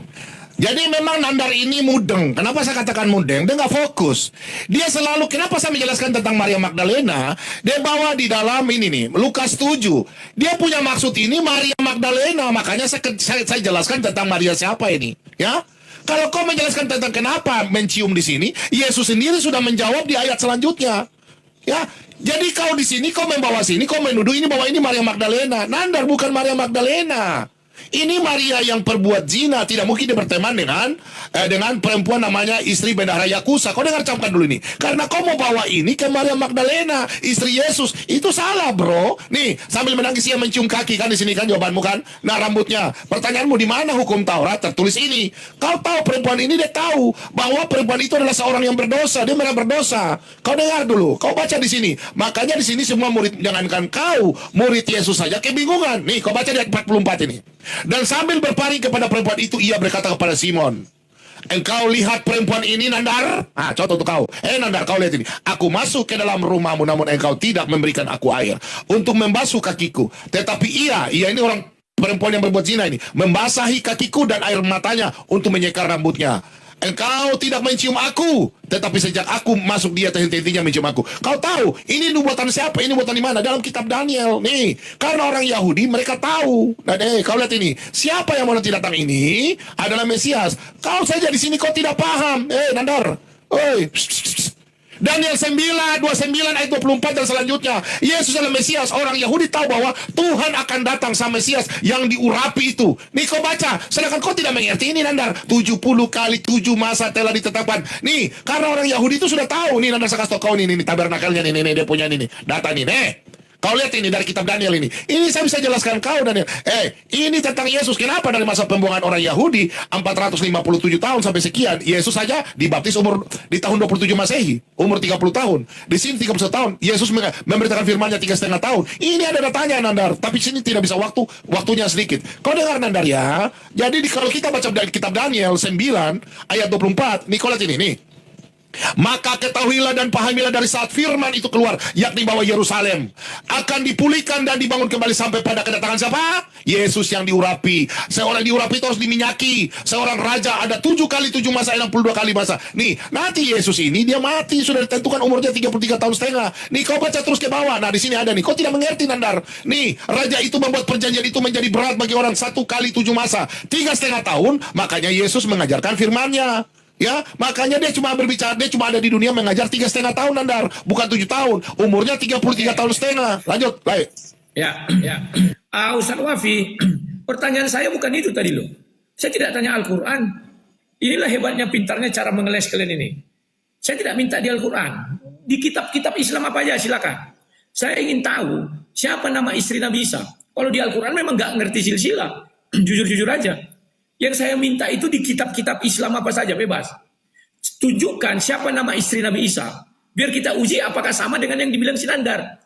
Jadi memang Nandar ini mudeng. Kenapa saya katakan mudeng? Dia nggak fokus. Dia selalu, kenapa saya menjelaskan tentang Maria Magdalena? Dia bawa di dalam ini nih, Lukas 7. Dia punya maksud ini Maria Magdalena. Makanya saya jelaskan tentang Maria siapa ini. Ya. Kalau kau menjelaskan tentang kenapa mencium di sini, Yesus sendiri sudah menjawab di ayat selanjutnya. Ya, jadi kau di sini, kau membawa sini, kau menuduh ini bahwa ini Maria Magdalena. Nandar bukan Maria Magdalena. Ini Maria yang perbuat zina, tidak mungkin dia berteman dengan perempuan namanya istri bendahara Yakusa. Kau dengar camkan dulu ini. Karena kau mau bawa ini ke Maria Magdalena, istri Yesus. Itu salah, bro. Nih, sambil menangis ia mencium kaki kan di sini kan jawabanmu kan. Nah, rambutnya. Pertanyaanmu di mana hukum Taurat tertulis ini? Kau tahu perempuan ini, dia tahu bahwa perempuan itu adalah seorang yang berdosa. Dia memang berdosa. Kau dengar dulu. Kau baca di sini. Makanya di sini semua murid, jangankan kau, murid Yesus saja kebingungan. Nih, kau baca di ayat 44 ini. Dan sambil berpaling kepada perempuan itu, ia berkata kepada Simon, engkau lihat perempuan ini, Nandar? Contoh untuk kau. Nandar, kau lihat ini. Aku masuk ke dalam rumahmu, namun engkau tidak memberikan aku air untuk membasuh kakiku. Tetapi ia ini orang perempuan yang berbuat zina ini, membasahi kakiku dan air matanya untuk menyekar rambutnya. Engkau tidak mencium aku, tetapi sejak aku masuk dia henti-hentinya mencium aku. Kau tahu, ini buatan siapa? Ini buatan di mana? Dalam kitab Daniel. Nih, karena orang Yahudi mereka tahu. Dan kau lihat ini, siapa yang mau nanti datang ini adalah Mesias. Kau saja di sini kau tidak paham. Nandar. Oi. Daniel 9, 29 ayat 24 dan selanjutnya. Yesus adalah Mesias. Orang Yahudi tahu bahwa Tuhan akan datang sama Mesias yang diurapi itu. Nih kau baca. Sedangkan kau tidak mengerti ini, Nandar. 70 kali 7 masa telah ditetapkan. Nih, karena orang Yahudi itu sudah tahu. Nih, Nandar, saya kasih tau kau nih tabernakelnya nih, dia punya nih. Data nih, kau lihat ini dari kitab Daniel ini. Ini saya bisa jelaskan kau, Daniel. Ini tentang Yesus. Kenapa dari masa pembuangan orang Yahudi 457 tahun sampai sekian, Yesus saja dibaptis di tahun 27 Masehi, umur 30 tahun. Di sini 31 tahun. Yesus memberitakan firman-Nya 3,5 tahun. Ini ada datanya, Nandar. Tapi sini tidak bisa waktunya sedikit. Kau dengar, Nandar, ya. Jadi kalau kita baca dari kitab Daniel 9 ayat 24, nih kau lihat ini nih. Maka ketahuilah dan pahamilah dari saat firman itu keluar, yakni bahwa Yerusalem akan dipulihkan dan dibangun kembali sampai pada kedatangan siapa? Yesus yang diurapi. Seorang diurapi itu harus diminyaki. Seorang raja ada 7 kali 7 masa, 62 kali masa. Nih, nanti Yesus ini dia mati, sudah ditentukan umurnya 33 tahun setengah. Nih, kau baca terus ke bawah. Nah, di sini ada nih. Kau tidak mengerti, Nandar. Nih, raja itu membuat perjanjian itu menjadi berat bagi orang 1 kali 7 masa, 3,5 tahun. Makanya Yesus mengajarkan firman-Nya. Ya, makanya dia cuma berbicara, dia cuma ada di dunia mengajar 3,5 tahun, Nandar, bukan 7 tahun. Umurnya 33 tahun setengah. Lanjut, baik. Ya, ya. Ustaz Wafi, pertanyaan saya bukan itu tadi loh. Saya tidak tanya Al-Quran. Inilah hebatnya, pintarnya cara mengeles kalian ini. Saya tidak minta di Al-Quran. Di kitab-kitab Islam apa aja, silakan. Saya ingin tahu siapa nama istri Nabi Isa. Kalau di Al-Quran memang nggak ngerti silsilah. Jujur-jujur aja. Yang saya minta itu di kitab-kitab Islam apa saja, bebas. Tunjukkan siapa nama istri Nabi Isa. Biar kita uji apakah sama dengan yang dibilang Sinandar.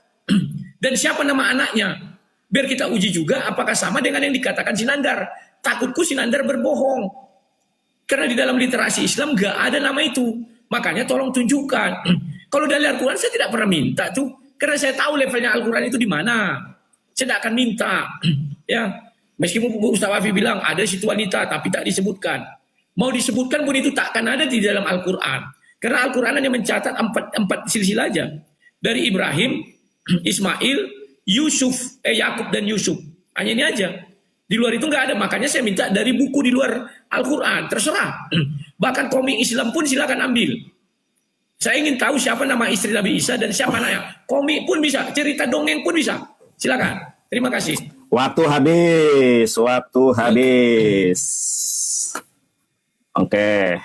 Dan siapa nama anaknya. Biar kita uji juga apakah sama dengan yang dikatakan Sinandar. Takutku Sinandar berbohong. Karena di dalam literasi Islam gak ada nama itu. Makanya tolong tunjukkan. Kalau dari Al-Quran saya tidak pernah minta tuh. Karena saya tahu levelnya Al-Quran itu di mana. Saya tidak akan minta. Ya. Meskipun Ustaz Wafi bilang ada situ wanita tapi tak disebutkan. Mau disebutkan pun itu takkan ada di dalam Al-Quran. Karena Al-Quran hanya mencatat empat silsilah aja. Dari Ibrahim, Ismail, Yakub dan Yusuf. Hanya ini aja. Di luar itu nggak ada. Makanya saya minta dari buku di luar Al-Quran. Terserah. Bahkan komik Islam pun silakan ambil. Saya ingin tahu siapa nama istri Nabi Isa dan siapa anaknya. Komik pun bisa. Cerita dongeng pun bisa. Silakan. Terima kasih. Waktu habis. Oke.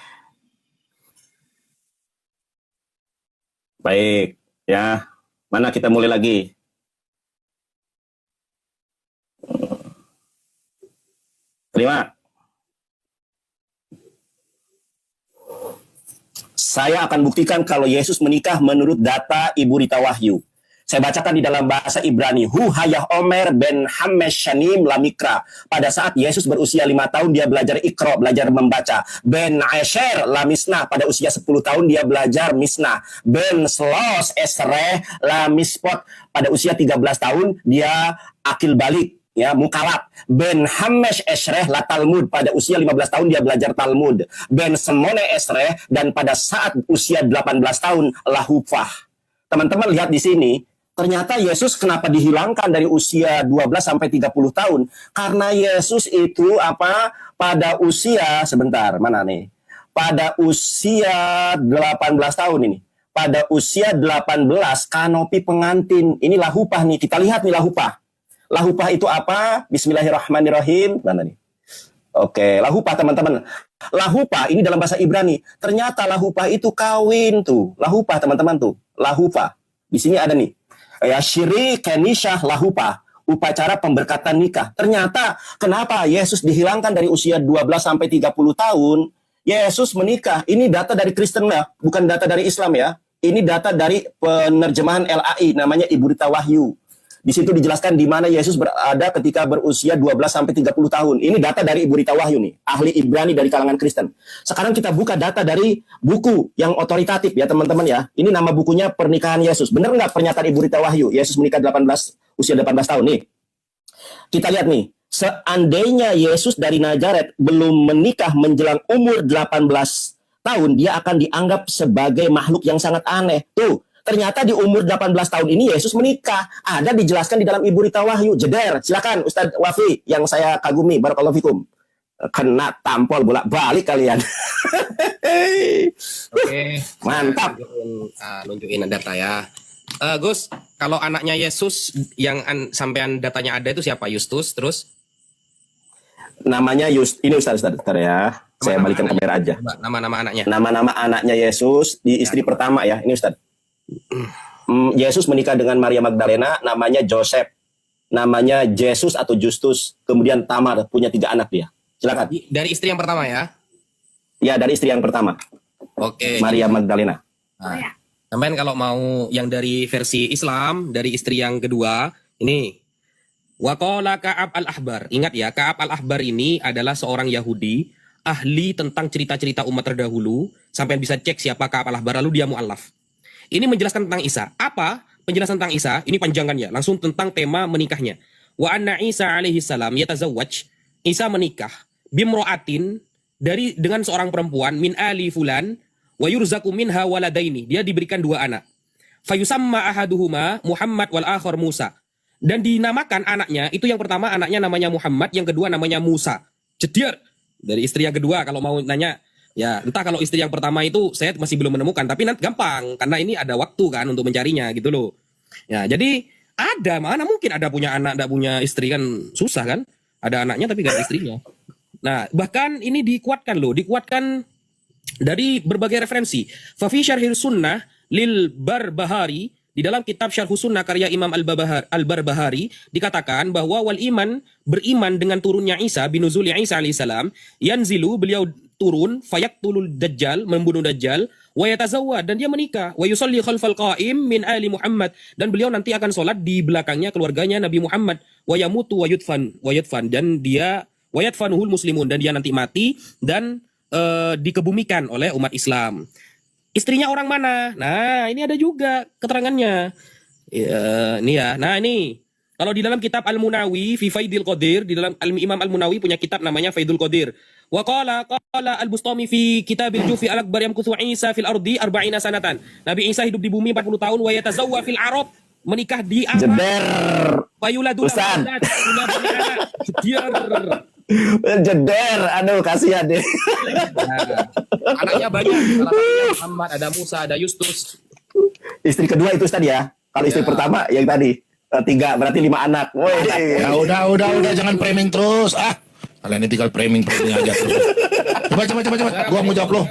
Baik, ya. Mana kita mulai lagi? Terima. Saya akan buktikan kalau Yesus menikah menurut data Ibu Rita Wahyu. Saya bacakan di dalam bahasa Ibrani. Hayah Omer ben Hamesh Shanim Lamikra. Pada saat Yesus berusia 5 tahun, dia belajar Iqra, belajar membaca. Ben Asher Lamisnah. Pada usia 10 tahun, dia belajar Misnah. Ben Slos Esreh Lamispot. Pada usia 13 tahun, dia akil balik. Ya, mukalab. Ben Hamesh Esreh la Talmud. Pada usia 15 tahun dia belajar Talmud. Ben Semone Esreh, dan pada saat usia 18 tahun lahufah. Teman-teman lihat di sini, ternyata Yesus kenapa dihilangkan dari usia 12 sampai 30 tahun? Karena Yesus itu pada usia sebentar, mana nih? Pada usia 18 tahun ini. Pada usia 18 kanopi pengantin. Ini lahupah nih. Kita lihat nih lahupah. Lahupah itu apa? Bismillahirrahmanirrahim. Mana nih? Oke, lahupah teman-teman. Lahupah ini dalam bahasa Ibrani. Ternyata lahupah itu kawin tuh. Lahupah teman-teman tuh. Lahupah. Di sini ada nih. Ya, syiri kenishah lahupah. Upacara pemberkatan nikah. Ternyata kenapa Yesus dihilangkan dari usia 12 sampai 30 tahun? Yesus menikah. Ini data dari Kristen ya, bukan data dari Islam ya. Ini data dari penerjemahan LAI, namanya Ibu Rita Wahyu. Di situ dijelaskan di mana Yesus berada ketika berusia 12 sampai 30 tahun. Ini data dari Ibu Rita Wahyu nih, ahli Ibrani dari kalangan Kristen. Sekarang kita buka data dari buku yang otoritatif ya teman-teman ya. Ini nama bukunya Pernikahan Yesus. Benar nggak pernyataan Ibu Rita Wahyu? Yesus menikah usia 18 tahun nih. Kita lihat nih, seandainya Yesus dari Nazaret belum menikah menjelang umur 18 tahun, dia akan dianggap sebagai makhluk yang sangat aneh. Tuh. Ternyata di umur 18 tahun ini Yesus menikah. Ada dijelaskan di dalam Ibu Rita Wahyu. Jeder, silakan Ustadz Wafi yang saya kagumi. Barakallahu fikum. Kena tampol bolak-balik kalian. Oke. Mantap. Nunjukin data ya. Gus, kalau anaknya Yesus yang sampean datanya ada itu siapa? Justus, terus? Namanya ini Ustadz ya. Saya balikan kamera aja. Nama-nama anaknya. Nama-nama anaknya Yesus di istri pertama ya. Ini Ustadz. Yesus menikah dengan Maria Magdalena, namanya Joseph, namanya Jesus atau Justus, kemudian Tamar, punya 3 anak dia. Silakan. Dari istri yang pertama ya? Ya, dari istri yang pertama. Oke. Maria Magdalena. Nah, sampean kalau mau yang dari versi Islam, dari istri yang kedua, ini Waqala Ka'ab al-Ahbar. Ingat ya, Ka'ab al-Ahbar ini adalah seorang Yahudi, ahli tentang cerita-cerita umat terdahulu, sampai bisa cek siapakah apalah baralu dia mu'allaf. Ini menjelaskan tentang Isa. Apa penjelasan tentang Isa? Ini panjangannya, langsung tentang tema menikahnya. Wa anna Isa alaihi salam yatazawwaj. Isa menikah bimro'atin dengan seorang perempuan min ali fulan wa yurzaku minha waladaini. Dia diberikan 2 anak. Fayusamma ahaduhuma Muhammad wal akhar Musa. Dan dinamakan anaknya, itu yang pertama anaknya namanya Muhammad, yang kedua namanya Musa. Jediar dari istri yang kedua, kalau mau nanya, ya entah kalau istri yang pertama itu saya masih belum menemukan, tapi nanti gampang, karena ini ada waktu kan untuk mencarinya gitu loh. Ya, jadi mana mungkin ada punya anak, tidak punya istri kan susah kan? Ada anaknya tapi gak ada istrinya. Nah, bahkan ini dikuatkan dari berbagai referensi. Fa fi syarhil sunnah lil Barbahari, di dalam kitab Syarh Sunnah karya Imam Al-Barbahari dikatakan bahwa wal iman, beriman dengan turunnya Isa binuzuli Isa alaihissalam, yanzilu, beliau turun, fayaktulul dajjal, membunuh dajjal, wa yatazawwad, dan dia menikah, wa yusalli khalfal qaim min ali Muhammad, dan beliau nanti akan sholat di belakangnya keluarganya Nabi Muhammad, wa yamutu wa yudfan, dan dia wa yadfanuhul muslimun, dan dia nanti mati dan dikebumikan oleh umat Islam. Istrinya orang mana? Nah, ini ada juga keterangannya. Ini ya. Nah, ini. Kalau di dalam kitab Al-Munawi fi Faidil Qadir, di dalam Imam Al-Munawi punya kitab namanya Faidul Qadir. Wa qala Al-Bustami fi Kitabil Jufi al-Akbar yamkuthu Isa fil ardi 40 sanatan. Nabi Isa hidup di bumi 40 tahun, wa yatazawwa fil Arab, menikah di Arab. Jeder. Ustaz. Jeder, aduh kasihan deh. Nah, anaknya banyak, salah satunya Muhammad, ada Musa, ada Yustus. Istri kedua itu tadi ya. Kalau istri pertama yang tadi 3, berarti 5 anak. Woi. Ya udah jangan framing terus. Kalian ini tinggal framing aja terus. Coba. Gua mau jawab lo.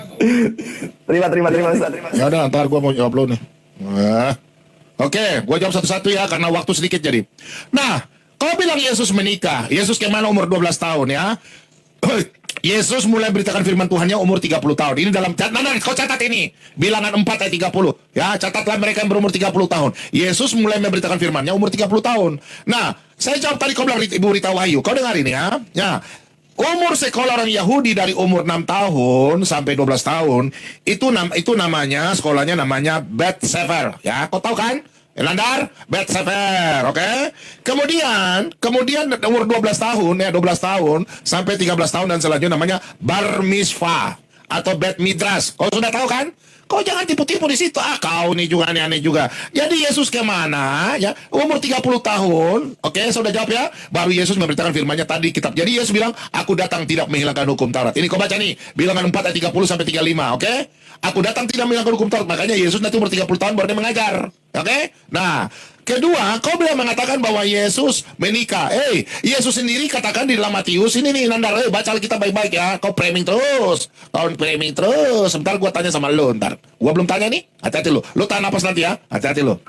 Terima Ustaz. Ya udah, ntar gua mau jawab lo nih. Oke, gua jawab satu-satu ya karena waktu sedikit jadi. Nah, kau bilang Yesus menikah. Yesus kemana umur 12 tahun ya? Yesus mulai beritakan firman Tuhannya umur 30 tahun. Ini dalam kau catat ini. Bilangan 4 ayat 30. Ya, catatlah mereka yang berumur 30 tahun. Yesus mulai memberitakan firman-Nya umur 30 tahun. Nah, saya jawab tadi kau bilang Ibu Rita Wahyu. Kau dengar ini ya. Ya. Umur sekolah orang Yahudi dari umur 6 tahun sampai 12 tahun itu namanya sekolahnya namanya Bet Sefer. Ya, kau tahu kan? Elandar, Bet Sefer, oke? Kemudian umur 12 tahun sampai 13 tahun dan selanjutnya namanya Bar Mitzvah atau Bet Midrash. Kau sudah tahu kan? Kau jangan tipu-tipu di situ. Kau nih juga aneh-aneh juga. Jadi Yesus kemana? Ya, umur 30 tahun. Oke, saya sudah jawab ya. Baru Yesus memberitakan firman-Nya tadi kitab. Jadi Yesus bilang, aku datang tidak menghilangkan hukum Taurat. Ini kau baca nih, bilangan 4 ayat 30 sampai 35, oke? Aku datang tidak menghilangkan hukum Taurat. Makanya Yesus nanti umur 30 tahun baru dia mengajar. Oke? Nah, kedua, kau bilang mengatakan bahwa Yesus menikah. Yesus sendiri katakan di dalam Matius, ini nih Nandar, baca Alkitab baik-baik ya. Kau framing terus. Sebentar gua tanya sama lo ntar. Gua belum tanya nih. Hati-hati lo. Lo tahan napas nanti ya. Hati-hati lo.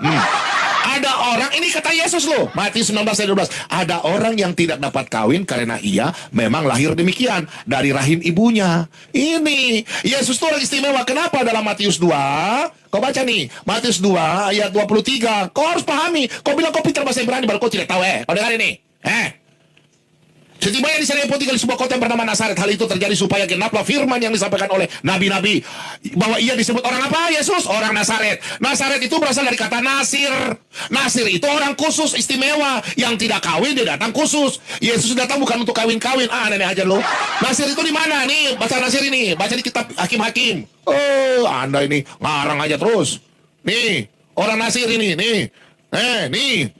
Ada orang, ini kata Yesus lo, Matius 19 ayat 12. Ada orang yang tidak dapat kawin karena ia memang lahir demikian dari rahim ibunya. Ini Yesus itu orang istimewa. Kenapa dalam Matius 2? Kau baca nih, Matius 2 ayat 23. Kau harus pahami. Kau bilang kau pintar bahasa Ibrani baru kau tidak tahu. Kau dengar ini. Setibanya di sana yang tinggal di sebuah kota yang bernama Nazaret. Hal itu terjadi supaya genaplah firman yang disampaikan oleh nabi-nabi bahwa ia disebut orang apa? Yesus, orang Nazaret. Nazaret itu berasal dari kata Nasir. Nasir itu orang khusus, istimewa, yang tidak kawin dia datang khusus. Yesus datang bukan untuk kawin-kawin. Nenek aja lo. Nasir itu di mana nih? Baca Nasir ini, baca di kitab Hakim-Hakim. Anda ini ngarang aja terus. Nih, orang Nasir ini, nih. Nih.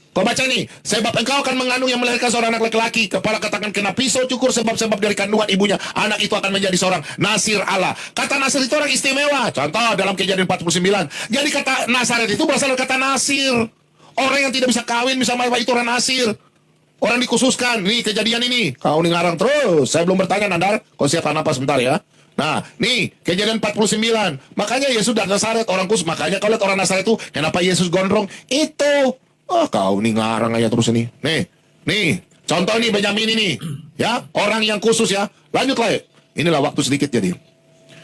Kau baca nih, sebab engkau akan mengandung yang melahirkan seorang anak laki-laki. Kepala katakan kena pisau cukur sebab-sebab dari kandungan ibunya. Anak itu akan menjadi seorang Nasir Allah. Kata Nasir itu orang istimewa. Contoh dalam Kejadian 49. Jadi kata Nazaret itu berasal dari kata Nasir. Orang yang tidak bisa kawin, bisa mewah itu orang Nasir. Orang dikhususkan. Nih Kejadian ini. Kau nih ngarang terus. Saya belum bertanya Nandar. Kau siapkan apa sebentar ya. Nah, nih Kejadian 49. Makanya Yesus dari Nazaret orang khusus. Makanya kau lihat orang Nazaret itu, kenapa Yesus gondrong? Itu. Kau nih ngarang aja terus ini. Nih, contoh nih Benyamin ini. Ya, orang yang khusus ya. Lanjut lah. Inilah waktu sedikit jadi.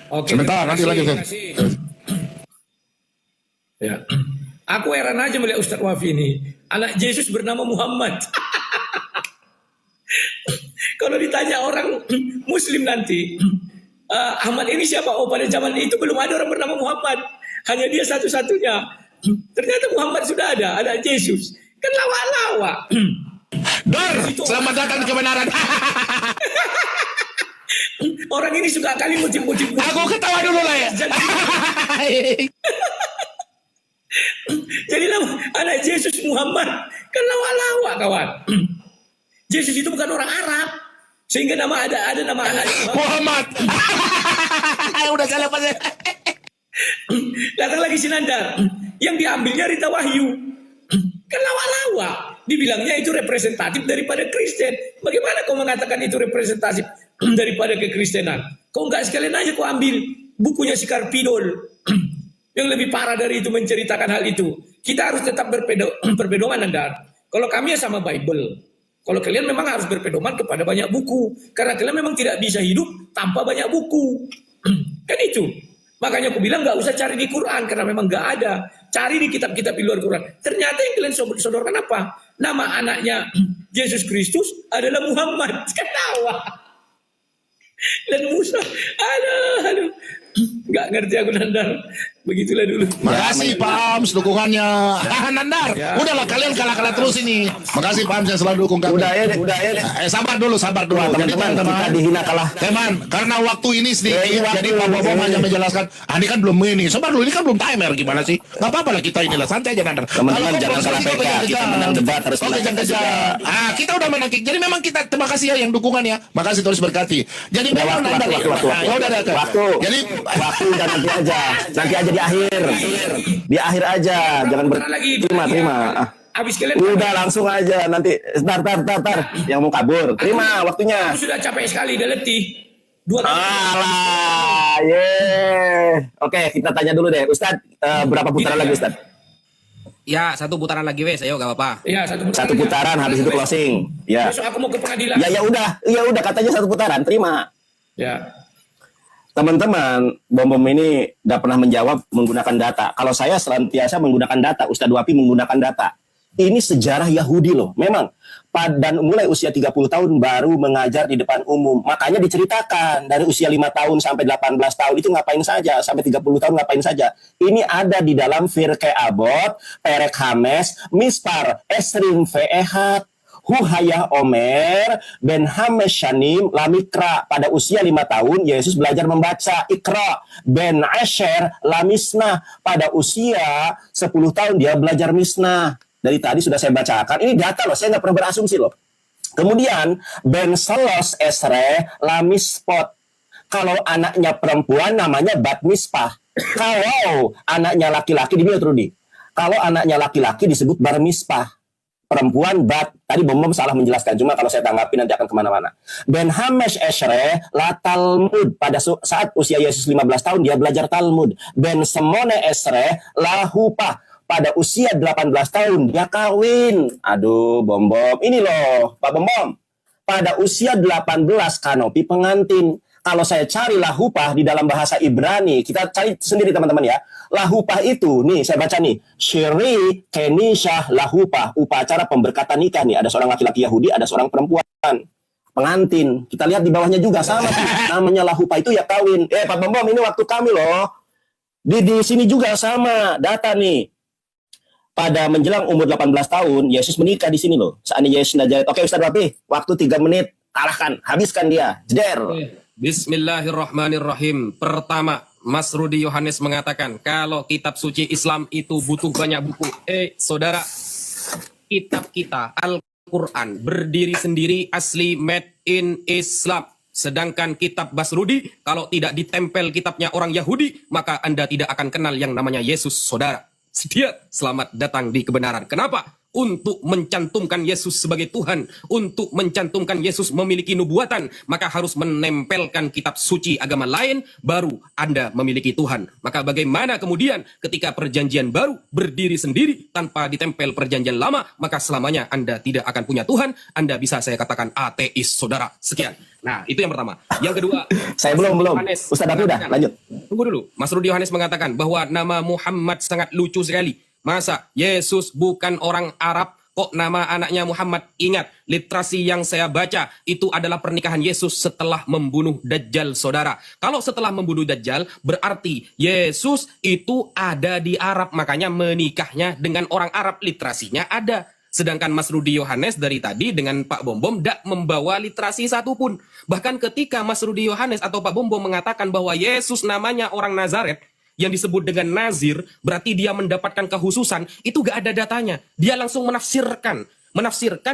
Oke, sebentar, nanti lanjut. Ya. Aku heran aja melihat Ustadz Wafi ini. Anak Yesus bernama Muhammad. Kalau ditanya orang Muslim nanti, Ahmad ini siapa? Oh, pada zaman itu belum ada orang bernama Muhammad. Hanya dia satu-satunya. Ternyata Muhammad sudah ada Yesus. Kan lawak-lawak. Dar, selamat datang di kebenaran. Orang ini suka kali mucik-mucik. Aku ketawa dulu lah ya. Jadi anak Yesus Muhammad. Kan lawak-lawak, kawan. Yesus itu bukan orang Arab. Sehingga ada nama anak Muhammad. Udah salah pas. Datang lagi Sinandar. Yang diambilnya Rita Wahyu. Kan lawak-lawak. Dibilangnya itu representatif daripada Kristen. Bagaimana kau mengatakan itu representatif daripada kekristenan? Kau nggak sekalian aja kau ambil bukunya si Karpidol. Yang lebih parah dari itu menceritakan hal itu. Kita harus tetap berpedoman, Nandar. Kalau kami ya sama Bible. Kalau kalian memang harus berpedoman kepada banyak buku. Karena kalian memang tidak bisa hidup tanpa banyak buku. Kan itu. Makanya aku bilang nggak usah cari di Quran. Karena memang nggak ada. Cari di kitab-kitab di luar Quran. Ternyata yang kalian sodorkan apa? Nama anaknya Yesus Kristus adalah Muhammad. Ketawa. Dan Musa. Aduh. Nggak ngerti aku, Nandar. Begitulah dulu. Makasih Pak Ams dukungannya. Nandar, udahlah kalian kalah-kalah terus ini. Makasih Pak Ams yang selalu dukung kami. Udah ya deh. Sabar dulu. Teman-teman, kita dihina kalah. Teman, karena waktu ini sedikit, jadi Pak Bobom hanya menjelaskan. Ini kan belum ini. Sabar dulu, ini kan belum timer gimana sih? Gak apa-apa lah kita inilah santai aja, Nandar. Teman-teman jangan salah PK. Kita menang debat harus menang kejar. Kita udah menang. Jadi memang kita terima kasih ya yang dukungan ya. Makasih terus berkati. Jadi memang Nandar. Jadi waktu udah nanti aja di akhir aja, jangan terima. Habis kalian udah langsung aja nanti. Tar, yang mau kabur terima waktunya. Aku sudah capek sekali, udah letih. 2 kali. Alah, Oke, kita tanya dulu deh, Ustadz, berapa putaran lagi, Ustadz? Ya, 1 putaran lagi wes, ayo gak apa-apa. Ya, 1 putaran. 1 putaran, habis itu closing. Ya. Besok aku mau ke pengadilan. Ya udah katanya 1 putaran, terima. Ya. Teman-teman, Bom ini udah pernah menjawab menggunakan data. Kalau saya senantiasa menggunakan data, Ustadz Wapi menggunakan data. Ini sejarah Yahudi loh. Memang, dan mulai usia 30 tahun baru mengajar di depan umum. Makanya diceritakan, dari usia 5 tahun sampai 18 tahun itu ngapain saja, sampai 30 tahun ngapain saja. Ini ada di dalam Firkei Avot, Perek Hames, Mispar, Esrim Ve'ehat, Huhayah Omer, Ben Hames Shanim, Lamikra. Pada usia 5 tahun, Yesus belajar membaca Ikra. Ben Asher, Lamisnah. Pada usia 10 tahun, dia belajar Misnah. Dari tadi sudah saya bacakan. Ini data loh, saya nggak pernah berasumsi loh. Kemudian, Ben Selos Esre, Lamispot. Kalau anaknya perempuan, namanya Bat Mispah. Kalau anaknya laki-laki, di Rudi. Kalau anaknya laki-laki disebut Bar Mispah. Perempuan Bat, tadi Bom salah menjelaskan, cuma kalau saya tanggapi nanti akan kemana-mana. Ben Hamesh Esre la Talmud, pada saat usia Yesus 15 tahun dia belajar Talmud. Ben Semone Esre la Hupah, pada usia 18 tahun dia kawin. Aduh Bom, ini loh Pak Bom, pada usia 18 kanopi pengantin. Kalau saya cari lahupah di dalam bahasa Ibrani, kita cari sendiri teman-teman ya. Lahupah itu, nih saya baca nih. Syiri Kenishah lahupah, upacara pemberkatan nikah nih. Ada seorang laki-laki Yahudi, ada seorang perempuan. Pengantin. Kita lihat di bawahnya juga sama. Namanya lahupah itu ya kawin. Pak Bom, ini waktu kami loh. Di sini juga sama, data nih. Pada menjelang umur 18 tahun, Yesus menikah di sini loh. Seandainya Yesus Nazaret. Oke Ustaz Rafi, waktu 3 menit, kalahkan, habiskan dia. Jeder. Bismillahirrahmanirrahim. Pertama, Mas Rudi Yohanes mengatakan kalau kitab suci Islam itu butuh banyak buku. Saudara, kitab kita Al-Quran berdiri sendiri, asli made in Islam. Sedangkan kitab Basrudi, kalau tidak ditempel kitabnya orang Yahudi, maka Anda tidak akan kenal yang namanya Yesus, saudara. Setia, selamat datang di kebenaran. Kenapa? Untuk mencantumkan Yesus sebagai Tuhan, untuk mencantumkan Yesus memiliki nubuatan, maka harus menempelkan kitab suci agama lain, baru Anda memiliki Tuhan. Maka bagaimana kemudian ketika perjanjian baru berdiri sendiri tanpa ditempel perjanjian lama, maka selamanya Anda tidak akan punya Tuhan, Anda bisa saya katakan ateis, saudara. Sekian. Nah, itu yang pertama. Yang kedua, saya belum. Ustaz Dapi udah, lanjut. Tunggu dulu. Mas Rudi Yohanes mengatakan bahwa nama Muhammad sangat lucu sekali. Masa Yesus bukan orang Arab, kok nama anaknya Muhammad? Ingat, literasi yang saya baca itu adalah pernikahan Yesus setelah membunuh Dajjal, saudara. Kalau setelah membunuh Dajjal, berarti Yesus itu ada di Arab. Makanya menikahnya dengan orang Arab, literasinya ada. Sedangkan Mas Rudi Yohanes dari tadi dengan Pak Bombom tidak membawa literasi satupun. Bahkan ketika Mas Rudi Yohanes atau Pak Bombom mengatakan bahwa Yesus namanya orang Nazaret, yang disebut dengan Nazir, berarti dia mendapatkan kehususan, itu gak ada datanya. Dia langsung menafsirkan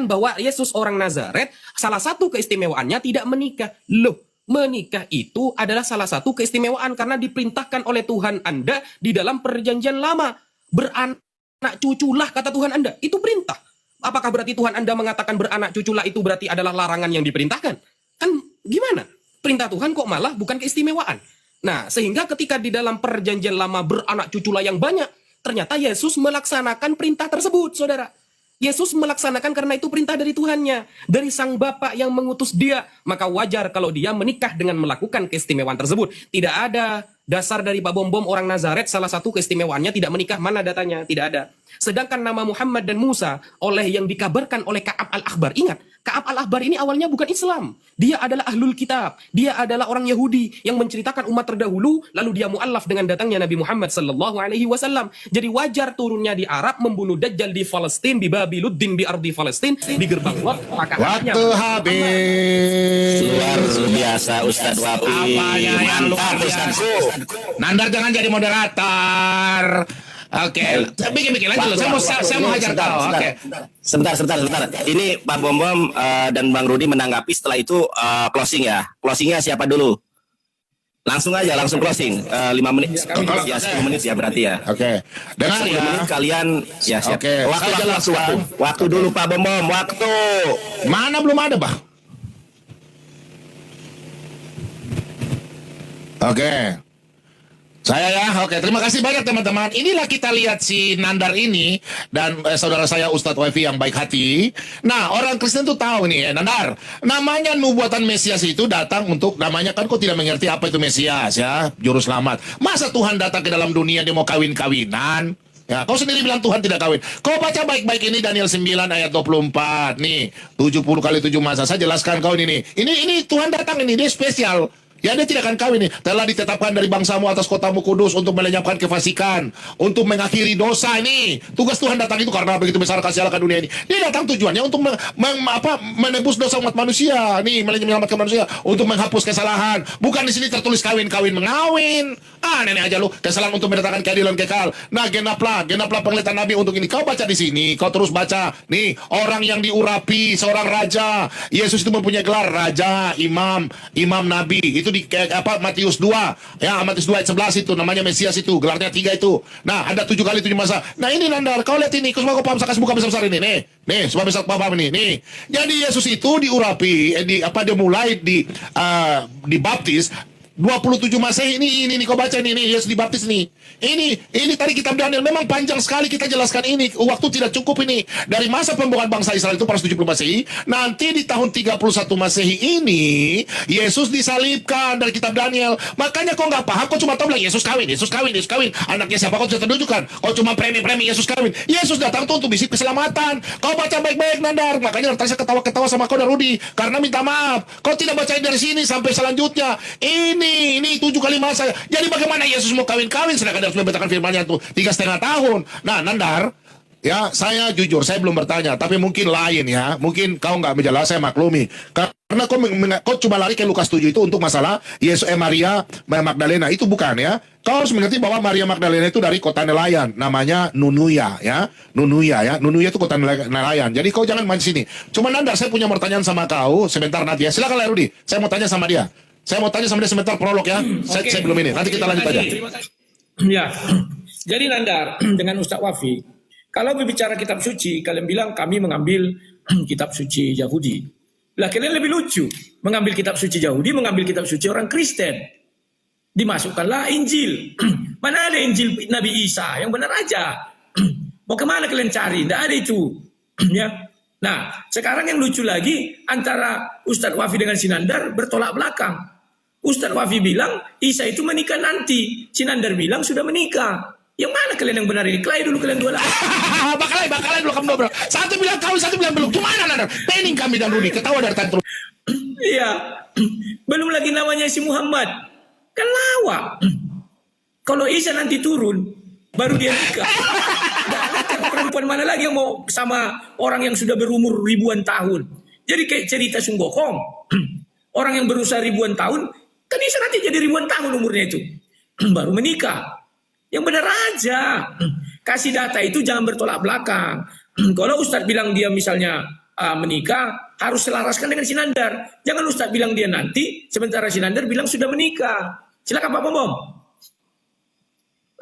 bahwa Yesus orang Nazaret, salah satu keistimewaannya tidak menikah. Loh, menikah itu adalah salah satu keistimewaan karena diperintahkan oleh Tuhan Anda di dalam perjanjian lama. Beranak cuculah kata Tuhan Anda, itu perintah. Apakah berarti Tuhan Anda mengatakan beranak cuculah itu berarti adalah larangan yang diperintahkan? Kan gimana? Perintah Tuhan kok malah bukan keistimewaan. Nah, sehingga ketika di dalam perjanjian lama beranak cuculah yang banyak, ternyata Yesus melaksanakan perintah tersebut, saudara. Yesus melaksanakan karena itu perintah dari Tuhannya, dari Sang Bapa yang mengutus dia. Maka wajar kalau dia menikah dengan melakukan keistimewaan tersebut. Tidak ada dasar dari Pak Bombom orang Nazaret, salah satu keistimewaannya tidak menikah, mana datanya? Tidak ada. Sedangkan nama Muhammad dan Musa oleh yang dikabarkan oleh Ka'ab al-Akhbar. Ingat, Ka'ab al-Akhbar ini awalnya bukan Islam. Dia adalah ahlul kitab. Dia adalah orang Yahudi yang menceritakan umat terdahulu, lalu dia mu'allaf dengan datangnya Nabi Muhammad SAW. Jadi wajar turunnya di Arab, membunuh Dajjal di Palestina, di Babiluddin, di Ardi Palestina, di gerbang Lot. Maka Waktu habis. Luar biasa Ustadz Wafi. Apanya yang luar biasa? Nandar jangan jadi moderator. Oke, bikin lagi loh. Saya mau hajar kau. Oke. Sebentar. Ini Pak Bombom dan Bang Rudi menanggapi, setelah itu closing ya. Closingnya siapa dulu? Langsung closing. 5 menit. Ya 10 menit ya berarti ya. Oke. Dengar 10 ya. menit kalian ya siap. Oke. Waktu dulu Pak Bombom, waktu. Mana belum ada, Bah? Oke. Saya ya, oke. Terima kasih banyak teman-teman. Inilah kita lihat si Nandar ini dan saudara saya Ustadz Wafi yang baik hati. Nah, orang Kristen tuh tahu nih, Nandar. Namanya nubuatan Mesias itu datang untuk, namanya kan kok tidak mengerti apa itu Mesias ya, juru selamat. Masa Tuhan datang ke dalam dunia dia mau kawin-kawinan? Ya, kau sendiri bilang Tuhan tidak kawin. Kau baca baik-baik ini Daniel 9 ayat 24. Nih, 70 kali 7 masa. Saya jelaskan kau ini. Ini Tuhan datang ini, dia spesial. Ya, dia tidak akan kawin nih. Telah ditetapkan dari bangsamu atas kotamu kudus untuk melenyapkan kefasikan, untuk mengakhiri dosa ini. Tugas Tuhan datang itu karena begitu besar kasih Allah ke dunia ini. Dia datang tujuannya untuk menebus dosa umat manusia. Nih, menyelamatkan manusia, untuk menghapus kesalahan. Bukan di sini tertulis kawin mengawin. Nenek aja lu, kesalahan untuk mendatangkan keadilan kekal. Nah, genaplah penglihatan Nabi untuk ini. Kau baca di sini, kau terus baca. Nih, orang yang diurapi seorang raja. Yesus itu mempunyai gelar raja, imam nabi. Itu di Matius 2 ya, Matius 2 ayat 11 itu namanya Mesias itu, gelarnya 3 itu. Nah, ada 7 kali 7 masa. Nah, ini Nandar, kau lihat ini, kau semua kau paham, sakas buka besar-besar ini. Nih, semua besar paham ini. Nih. Jadi Yesus itu diurapi, dia mulai dibaptis 27 Masehi ini kau baca ini Yesus dibaptis nih. Ini tadi kitab Daniel, memang panjang sekali kita jelaskan ini. Waktu tidak cukup ini. Dari masa pembukaan bangsa Israel itu 470 Masehi, nanti di tahun 31 Masehi ini Yesus disalibkan dari kitab Daniel. Makanya kau nggak paham, kau cuma tahu bilang Yesus kawin. Anaknya siapa kau sudah tunjukkan. Kau cuma premi Yesus kawin. Yesus datang tuh untuk misi keselamatan. Kau baca baik-baik Nandar. Makanya tadi saya ketawa-ketawa sama kau dan Rudi karena minta maaf. Kau tidak bacain dari sini sampai selanjutnya. Ini 7 kali masa. Jadi bagaimana Yesus mau kawin-kawin sedangkan harus memberitakan firman-Nya tuh 3,5 tahun. Nah, Nandar, ya saya jujur saya belum bertanya, tapi mungkin lain ya. Mungkin kau nggak menjelaskan, saya maklumi. Karena kau cuma lari ke Lukas 7 itu untuk masalah Maria Magdalena, itu bukan ya. Kau harus mengerti bahwa Maria Magdalena itu dari kota nelayan, namanya Nunuya ya. Nunuya itu kota nelayan. Jadi kau jangan main sini. Cuma Nandar, saya punya pertanyaan sama kau sebentar nanti ya. Silakan Rudi. Saya mau tanya sama dia. Sebentar prolog ya. Saya belum ini. Nanti kita lanjut aja. Ya, jadi Nandar dengan Ustadz Wafi, kalau berbicara kitab suci, kalian bilang kami mengambil kitab suci Yahudi. Lah kalian lebih lucu, mengambil kitab suci Yahudi, mengambil kitab suci orang Kristen. Dimasukkanlah Injil. Mana ada Injil Nabi Isa, yang benar aja. Mau kemana kalian cari? Tidak ada itu. Ya. Nah, sekarang yang lucu lagi, antara Ustadz Wafi dengan Sinandar bertolak belakang. Ustadz Wafi bilang Isa itu menikah nanti, Sinandar bilang sudah menikah. Yang mana kalian yang benar ini? Kelahi dulu kalian dua lah. Bakalai dulu kamu dua. Satu bilang kau, satu bilang belum. Gimana Nandar? Pening kami dan Rudi. Ketawa dari tadi terus. Iya. Belum lagi namanya si Muhammad. Kan lawak. Kalau Isa nanti turun, baru dia nikah. Perempuan mana lagi yang mau sama orang yang sudah berumur ribuan tahun? Jadi kayak cerita Sunggokong. Orang yang berusaha ribuan tahun, kan Isa nanti jadi ribuan tahun umurnya itu. Baru menikah. Yang benar aja. Kasih data itu jangan bertolak belakang. Kalau Ustadz bilang dia misalnya menikah, harus selaraskan dengan Sinandar. Jangan Ustadz bilang dia nanti, sementara Sinandar bilang sudah menikah. Silakan Pak Bom.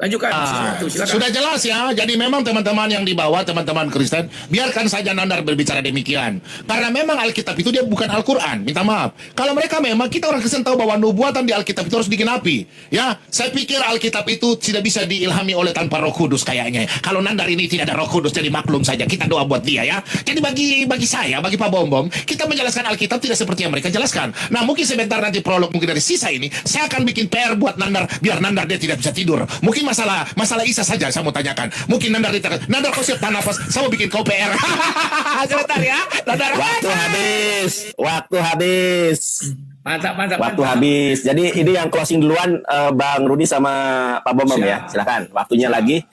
Lanjutkan. Silakan. Sudah jelas ya. Jadi memang teman-teman yang di bawah, teman-teman Kristen, biarkan saja Nandar berbicara demikian. Karena memang Alkitab itu dia bukan Al-Quran. Minta maaf. Kalau mereka memang, kita orang Kristen tahu bahwa nubuatan di Alkitab itu harus digenapi. Ya, saya pikir Alkitab itu tidak bisa diilhami oleh tanpa Roh Kudus kayaknya. Kalau Nandar ini tidak ada Roh Kudus, jadi maklum saja. Kita doa buat dia ya. Jadi bagi saya, bagi Pak Bom, kita menjelaskan Alkitab tidak seperti yang mereka jelaskan. Nah, mungkin sebentar nanti prolog mungkin dari sisa ini, saya akan bikin PR buat Nandar, biar Nandar dia tidak bisa tidur. Mungkin masalah Isa saja saya mau tanyakan. Mungkin Nandar ditekan. Nandar kau siap tahan nafas, saya mau bikin kau PR. Sebentar ya. Nandar. Waktu habis. Mantap. Waktu habis. Jadi ini yang closing duluan Bang Rudi sama Pak Bom ya. Silakan. Waktunya lagi.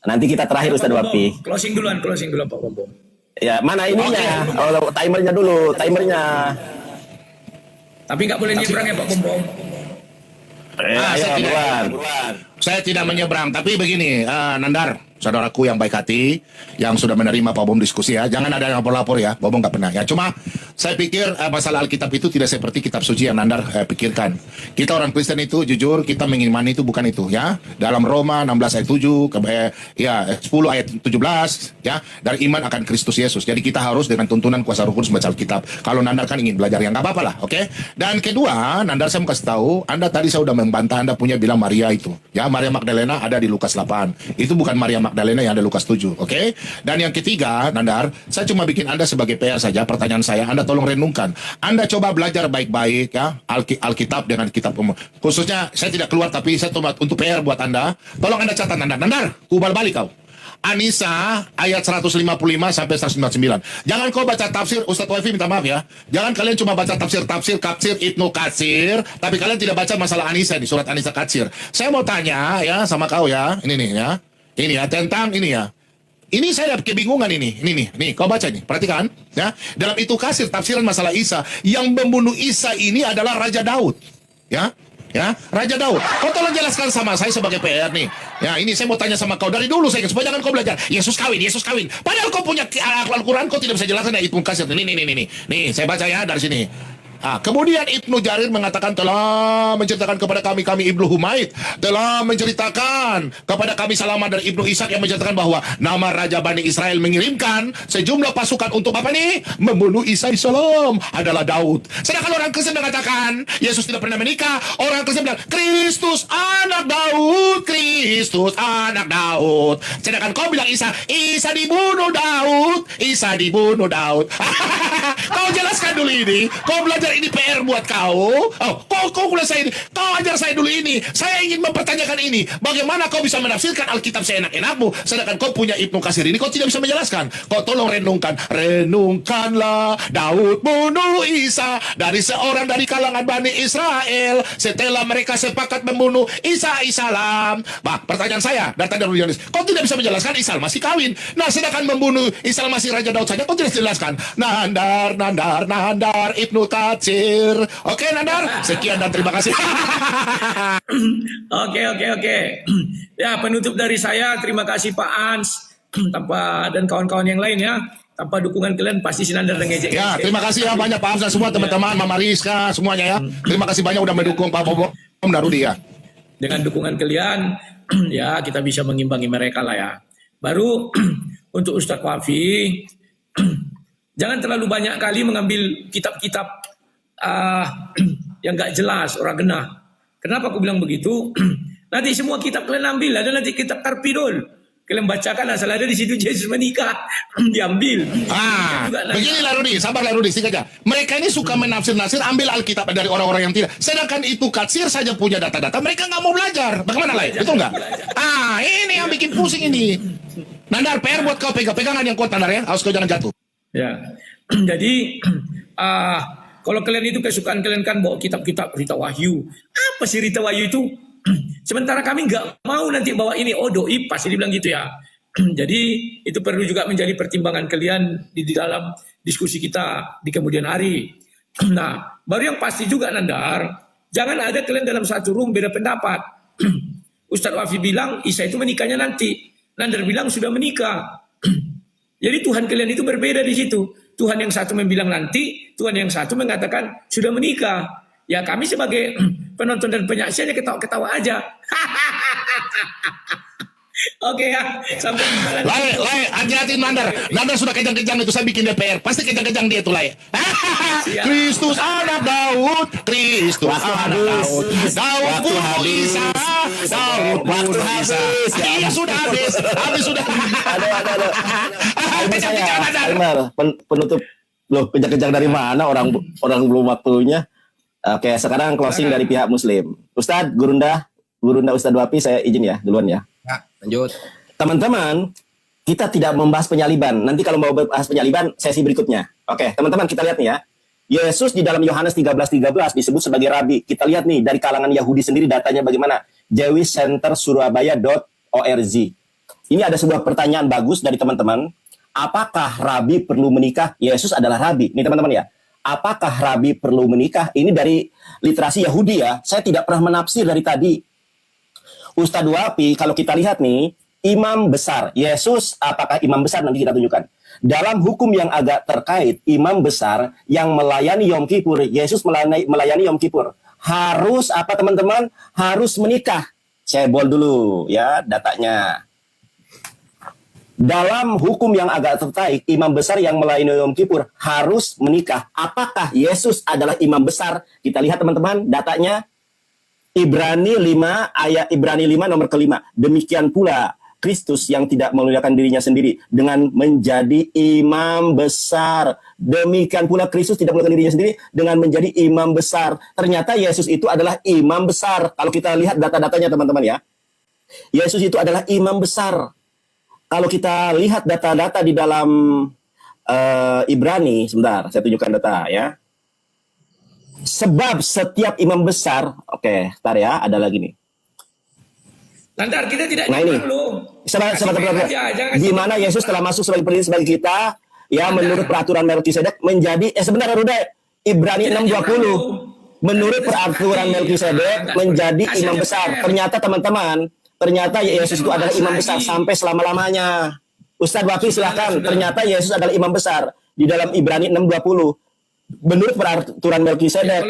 Nanti kita terakhir Ustadz Wafi. Closing duluan Pak Bom. Ya, mana ininya? Oh, timernya dulu, timernya. Tapi nggak boleh nyebrang ya Pak Bom. Saya tidak menyeberang, tapi begini, Nandar, saudaraku yang baik hati, yang sudah menerima Pak Bom diskusi ya, jangan ada yang lapor-lapor ya, Pak Bom nggak pernah ya. Cuma saya pikir masalah Alkitab itu tidak seperti kitab suci yang Nandar pikirkan. Kita orang Kristen itu jujur, kita mengimani itu bukan itu ya. Dalam Roma 16 ayat 7, 10 ayat 17 ya, dari iman akan Kristus Yesus. Jadi kita harus dengan tuntunan kuasa Roh Kudus membaca Alkitab. Kalau Nandar kan ingin belajar yang nggak apa-apa lah, oke? Dan kedua, Nandar saya mau kasih tahu, Anda tadi saya udah membantah Anda punya bilang Maria itu. Ya, Maria Magdalena ada di Lukas 8. Itu bukan Maria Magdalena yang ada di Lukas 7, oke? Dan yang ketiga, Nandar, saya cuma bikin Anda sebagai PR saja, pertanyaan saya, Anda tolong renungkan. Anda coba belajar baik-baik ya, Alkitab dengan kitab umum. Khususnya, saya tidak keluar, tapi saya coba untuk PR buat Anda. Tolong Anda catat, Nandar, kubal balik kau. Anisa ayat 155 sampai 159. Jangan kau baca tafsir Ustadz Wafi, minta maaf ya. Jangan kalian cuma baca tafsir Ibnu Katsir, tapi kalian tidak baca masalah Anisa di surat Anisa Katsir. Saya mau tanya ya sama kau ya. Ini nih ya. Ini ya tentang ini ya. Ini saya ada kebingungan ini. Nih, kau baca ini. Perhatikan ya. Dalam itu Katsir tafsiran masalah Isa, yang membunuh Isa ini adalah Raja Daud. Ya, Raja Daud. Kau tolong jelaskan sama saya sebagai PR nih. Ya, ini saya mau tanya sama kau dari dulu saya supaya jangan kau belajar Yesus kawin. Padahal kau punya Al-Quran, kau tidak bisa jelaskan ya Ibnu Katsir. Nih, saya baca ya dari sini. Kemudian Ibnu Jarir mengatakan telah menceritakan kepada kami Ibnu Humaid telah menceritakan kepada kami Salaman dari Ibnu Ishak yang menceritakan bahwa nama Raja Bani Israel mengirimkan sejumlah pasukan untuk apa nih? Membunuh Isa Islam adalah Daud. Sedangkan orang Kristen mengatakan Yesus tidak pernah menikah. Orang Kristen bilang Kristus anak Daud. Sedangkan kau bilang Isa dibunuh Daud. Kau jelaskan dulu ini. Kau belajar ini PR buat kau. Kau kuliah saya ini. Kau ajar saya dulu ini. Saya ingin mempertanyakan ini. Bagaimana kau bisa menafsirkan Alkitab seenak-enakmu, sedangkan kau punya Ibnu Katsir ini kau tidak bisa menjelaskan. Kau tolong renungkanlah Daud bunuh Isa dari seorang dari kalangan Bani Israel setelah mereka sepakat membunuh Isa Islam. Pertanyaan saya dan tadi Yohanes, kau tidak bisa menjelaskan Isa masih kawin. Nah, sedangkan membunuh Isa masih Raja Daud saja kau tidak jelaskan. Nandar Ibnu Katsir. Oke, Nandar. Sekian dan terima kasih. Oke. Ya, penutup dari saya, terima kasih Pak Ans dan kawan-kawan yang lain ya. Tanpa dukungan kalian pasti Sinandar dan ngejek. Ya, terima kasih ya banyak Pak Ans dan semua teman-teman, Mama Rizka semuanya ya. Terima kasih banyak udah mendukung Pak Bom dan Rudi ya. Dengan dukungan kalian ya kita bisa mengimbangi mereka lah ya. Baru untuk Ustadz Wafi jangan terlalu banyak kali mengambil kitab-kitab yang gak jelas, orang genah. Kenapa aku bilang begitu? Nanti semua kitab kalian ambil, ada nanti kitab Karpidol. kalian bacakan asal ada di situ Yesus menikah diambil. Beginilah Rudi, sabarlah Rudi, singkat aja. Mereka ini suka menafsir-nafsir, ambil Alkitab dari orang-orang yang tidak. Sedangkan itu Katsir saja punya data-data, mereka nggak mau belajar. Bagaimana lah? Betul nggak? Ini yang bikin pusing ini. Nandar, PR buat kau pegangan yang kuat Nandar ya, harus kau jangan jatuh. Ya, jadi kalau kalian itu kesukaan kalian kan bawa kitab-kitab Rita Wahyu. Apa sih Rita Wahyu itu? Sementara kami nggak mau nanti bawa ini, doi pasti dibilang gitu ya. Jadi itu perlu juga menjadi pertimbangan kalian di dalam diskusi kita di kemudian hari. Nah, baru yang pasti juga Nandar, jangan ada kalian dalam satu room beda pendapat. Ustadz Wafi bilang Isa itu menikahnya nanti, Nandar bilang sudah menikah. Jadi Tuhan kalian itu berbeda di situ. Tuhan yang satu membilang nanti, Tuhan yang satu mengatakan sudah menikah. Ya kami sebagai penonton dan penyaksiannya ketawa-ketawa aja. Oke ya, sampai Lai, hati-hati Nandar. Nandar sudah kejang-kejang itu, saya bikin DPR. Pasti kejang-kejang dia tuh Lai. Kristus anak Daud, Kristus anak Daud. Daud bunuh Isa, Daud bunuh Isa. Iya sudah habis sudah. Ada. Penutup loh, kejang-kejang dari mana orang belum waktunya. Oke, sekarang closing dari pihak Muslim. Ustadz, Gurunda Ustadz Wapi, saya izin ya, duluan ya. Ya, lanjut. Teman-teman, kita tidak membahas penyaliban. Nanti kalau mau bahas penyaliban, sesi berikutnya. Oke, teman-teman, kita lihat nih ya. Yesus di dalam Yohanes 13:13 disebut sebagai Rabi. Kita lihat nih, dari kalangan Yahudi sendiri datanya bagaimana. jewishcentersurabaya.org. Ini ada sebuah pertanyaan bagus dari teman-teman. Apakah Rabi perlu menikah? Yesus adalah Rabi. Ini teman-teman ya. Apakah Rabi perlu menikah? Ini dari literasi Yahudi ya. Saya tidak pernah menafsir dari tadi. Ustadz Wapi, kalau kita lihat nih, imam besar. Yesus apakah imam besar? Nanti kita tunjukkan. Dalam hukum yang agak terkait, imam besar yang melayani Yom Kippur, Yesus melayani Yom Kippur. Harus apa teman-teman? Harus menikah. Saya bold dulu ya datanya. Dalam hukum yang agak terkait, imam besar yang melayani Yom Kippur harus menikah. Apakah Yesus adalah imam besar? Kita lihat teman-teman datanya. Ibrani 5 nomor kelima. Demikian pula Kristus yang tidak memuliakan dirinya sendiri dengan menjadi imam besar. Demikian pula Kristus tidak memuliakan dirinya sendiri dengan menjadi imam besar. Ternyata Yesus itu adalah imam besar. Kalau kita lihat data-datanya teman-teman ya. Yesus itu adalah imam besar. Kalau kita lihat data-data di dalam Ibrani, sebentar, saya tunjukkan data ya. Sebab setiap imam besar, oke, ntar ya, ada lagi nih. Nandar, kita tidak ini. Sebentar. Di mana Yesus telah masuk sebagai pendiri sebagai kita, ya menurut peraturan Melkisedek menjadi, sebentar Rude, Ibrani 6:20. Menurut peraturan Melkisedek menjadi imam besar. Ternyata teman-teman, Yesus itu adalah imam besar sampai selama-lamanya. Ustadz Wafi silahkan. Ternyata Yesus adalah imam besar di dalam Ibrani 6:20. Menurut peraturan Melkisedek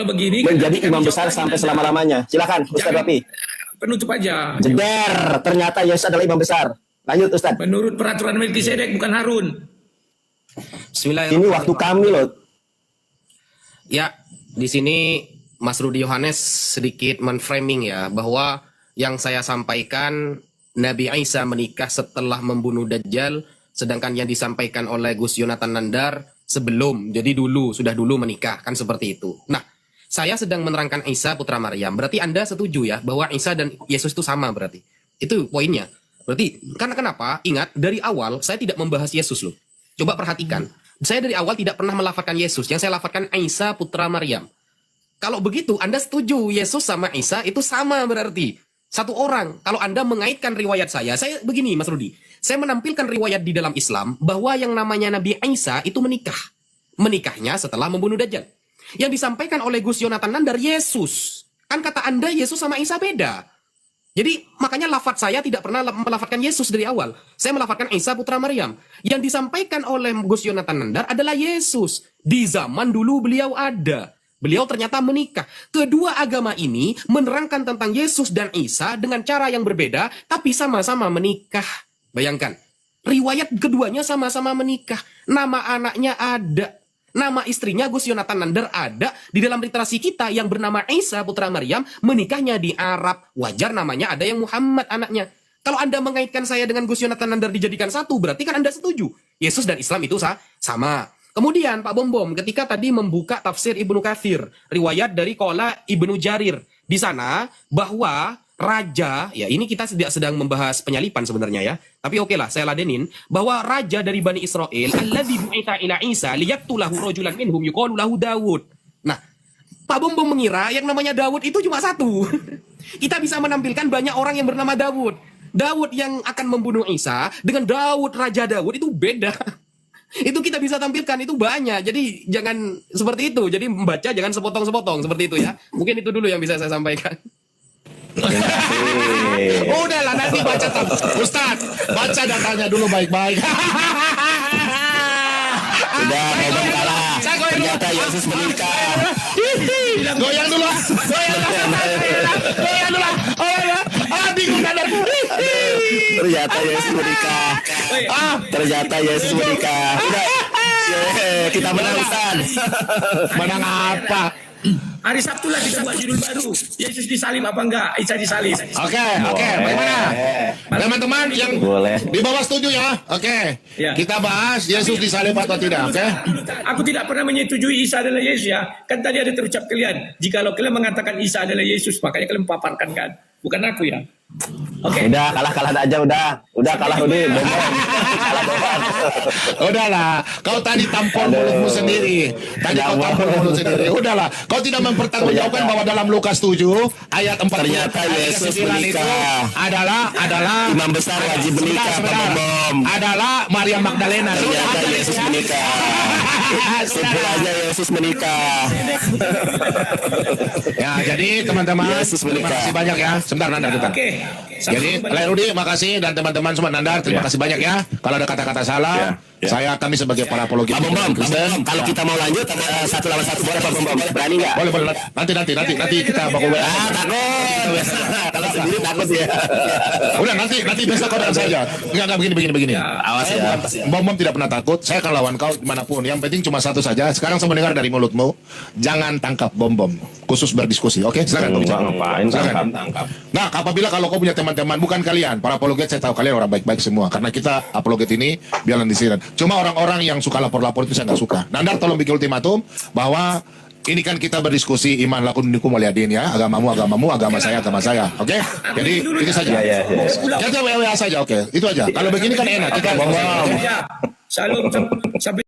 menjadi imam besar sampai selama-lamanya. Silakan Ustadz Wafi. Penutup aja. Jeder. Ternyata Yesus adalah imam besar. Lanjut Ustadz. Menurut peraturan Melkisedek bukan Harun. Bismillahirrahmanirrahim. Ini waktu kami loh. Ya, di sini Mas Rudi Yohanes sedikit menframing ya bahwa yang saya sampaikan Nabi Isa menikah setelah membunuh Dajjal, sedangkan yang disampaikan oleh Gus Yonatan Nandar sebelum, jadi sudah dulu menikah, kan seperti itu. Nah, saya sedang menerangkan Isa putra Maryam. Berarti Anda setuju ya bahwa Isa dan Yesus itu sama berarti. Itu poinnya. Berarti karena kenapa? Ingat dari awal saya tidak membahas Yesus loh. Coba perhatikan. Saya dari awal tidak pernah melafalkan Yesus. Yang saya lafalkan Isa putra Maryam. Kalau begitu Anda setuju Yesus sama Isa itu sama berarti. Satu orang. Kalau Anda mengaitkan riwayat saya begini Mas Rudi. Saya menampilkan riwayat di dalam Islam bahwa yang namanya Nabi Isa itu menikah. Menikahnya setelah membunuh Dajjal. Yang disampaikan oleh Gus Yonatan Nandar Yesus. Kan kata Anda Yesus sama Isa beda. Jadi makanya lafaz saya tidak pernah melafatkan Yesus dari awal. Saya melafatkan Isa putra Maryam. Yang disampaikan oleh Gus Yonatan Nandar adalah Yesus. Di zaman dulu beliau ada. Beliau ternyata menikah. Kedua agama ini menerangkan tentang Yesus dan Isa dengan cara yang berbeda, tapi sama-sama menikah. Bayangkan, riwayat keduanya sama-sama menikah. Nama anaknya ada. Nama istrinya Gus Yonatan Nandar ada. Di dalam literasi kita yang bernama Isa putra Maryam, menikahnya di Arab. Wajar namanya ada yang Muhammad anaknya. Kalau Anda mengaitkan saya dengan Gus Yonatan Nandar dijadikan satu, berarti kan Anda setuju. Yesus dan Islam itu sama. Kemudian Pak Bom, ketika tadi membuka tafsir Ibnu Katsir, riwayat dari Qala Ibnu Jarir, di sana bahwa raja, ya ini kita tidak sedang membahas penyalipan sebenarnya ya, tapi oke lah, saya ladenin, bahwa raja dari Bani Israel, alladzi bu'itha ila Isa liyaqtulahu rajulan minhum yuqalu lahu Dawud. Nah, Pak Bom mengira yang namanya Dawud itu cuma satu. Kita bisa menampilkan banyak orang yang bernama Dawud. Dawud yang akan membunuh Isa dengan Dawud, Raja Dawud itu beda. Itu kita bisa tampilkan, itu banyak. Jadi jangan seperti itu. Jadi membaca jangan sepotong-sepotong seperti itu ya. Mungkin itu dulu yang bisa saya sampaikan. Udahlah nanti baca Ustaz, baca datanya dulu baik-baik. Udah, Bom kalah. Ternyata Yesus menikah. Goyang dulu. Oh ya. Bingung Nandar. Ternyata Yesus menikah. Ternyata Yesus menikah. Udah. Kita menang, Ustaz. Menang apa? Hari Sabtu lah kita buat judul baru. Yesus disalib apa enggak? Isa disalib. Oke. Bagaimana? Teman-teman yang Boleh. di bawah setuju ya? Oke. Ya. Kita bahas Yesus disalib atau tidak, oke? Aku tidak pernah menyetujui Isa adalah Yesus ya. Kan tadi ada terucap kalian. Jikalau kalian mengatakan Isa adalah Yesus, makanya kalian paparkan kan. Bukan aku ya. Oke. Udah, kalah aja udah. Udah kalah udah. Bom. Kalah Bom. Udahlah, kau tadi tampol mulutmu sendiri. Tadi kau tampol mulut sendiri. Udahlah, kau tidak mempertanggungjawabkan bahwa dalam Lukas 7 ayat 40 Ternyata Yesus itu menikah. adalah Imam besar wajib menikah, Pak Bom. adalah Maria Magdalena. Ternyata Yesus menikah. Simpul aja Yesus menikah. Ya, jadi teman-teman, Yesus terima menikah. kasih banyak ya. Sebentar Nandar, bentar. Oke. Jadi, Lerudi, makasih dan teman-teman semua Nandar, terima kasih banyak ya. Kalau ada kata-kata salah, kami sebagai para apologi Pak Bom, Kristen. kalau kita mau lanjut 1 lawan 1 boleh Pak Bom? Berani nggak? Boleh. Nanti kita bakal Takut. Kalau sendiri takut ya. Udah nanti besok kau dengan saja. Enggak begini. Awas ya. Bom tidak pernah takut. Saya akan lawan kau dimanapun. Yang penting cuma satu saja. Sekarang saya mendengar dari mulutmu, jangan tangkap bom. Khusus berdiskusi. Oke, silakan. Ngapain Silakan. tangkap? Nah, apabila kalau kau punya teman-teman, bukan kalian, para apologet, saya tahu kalian orang baik-baik semua. Karena kita apologet ini biarlah disiran. Cuma orang-orang yang suka lapor-lapor itu saya nggak suka. Nandar tolong bikin ultimatum bahwa ini kan kita berdiskusi iman lakun dinikum waliyadin ya. Agamamu, agama saya. Oke? Jadi itu saja. Ya. Kita WA saja, oke. Itu aja. Kalau begini kan enak. Kita Salam sampai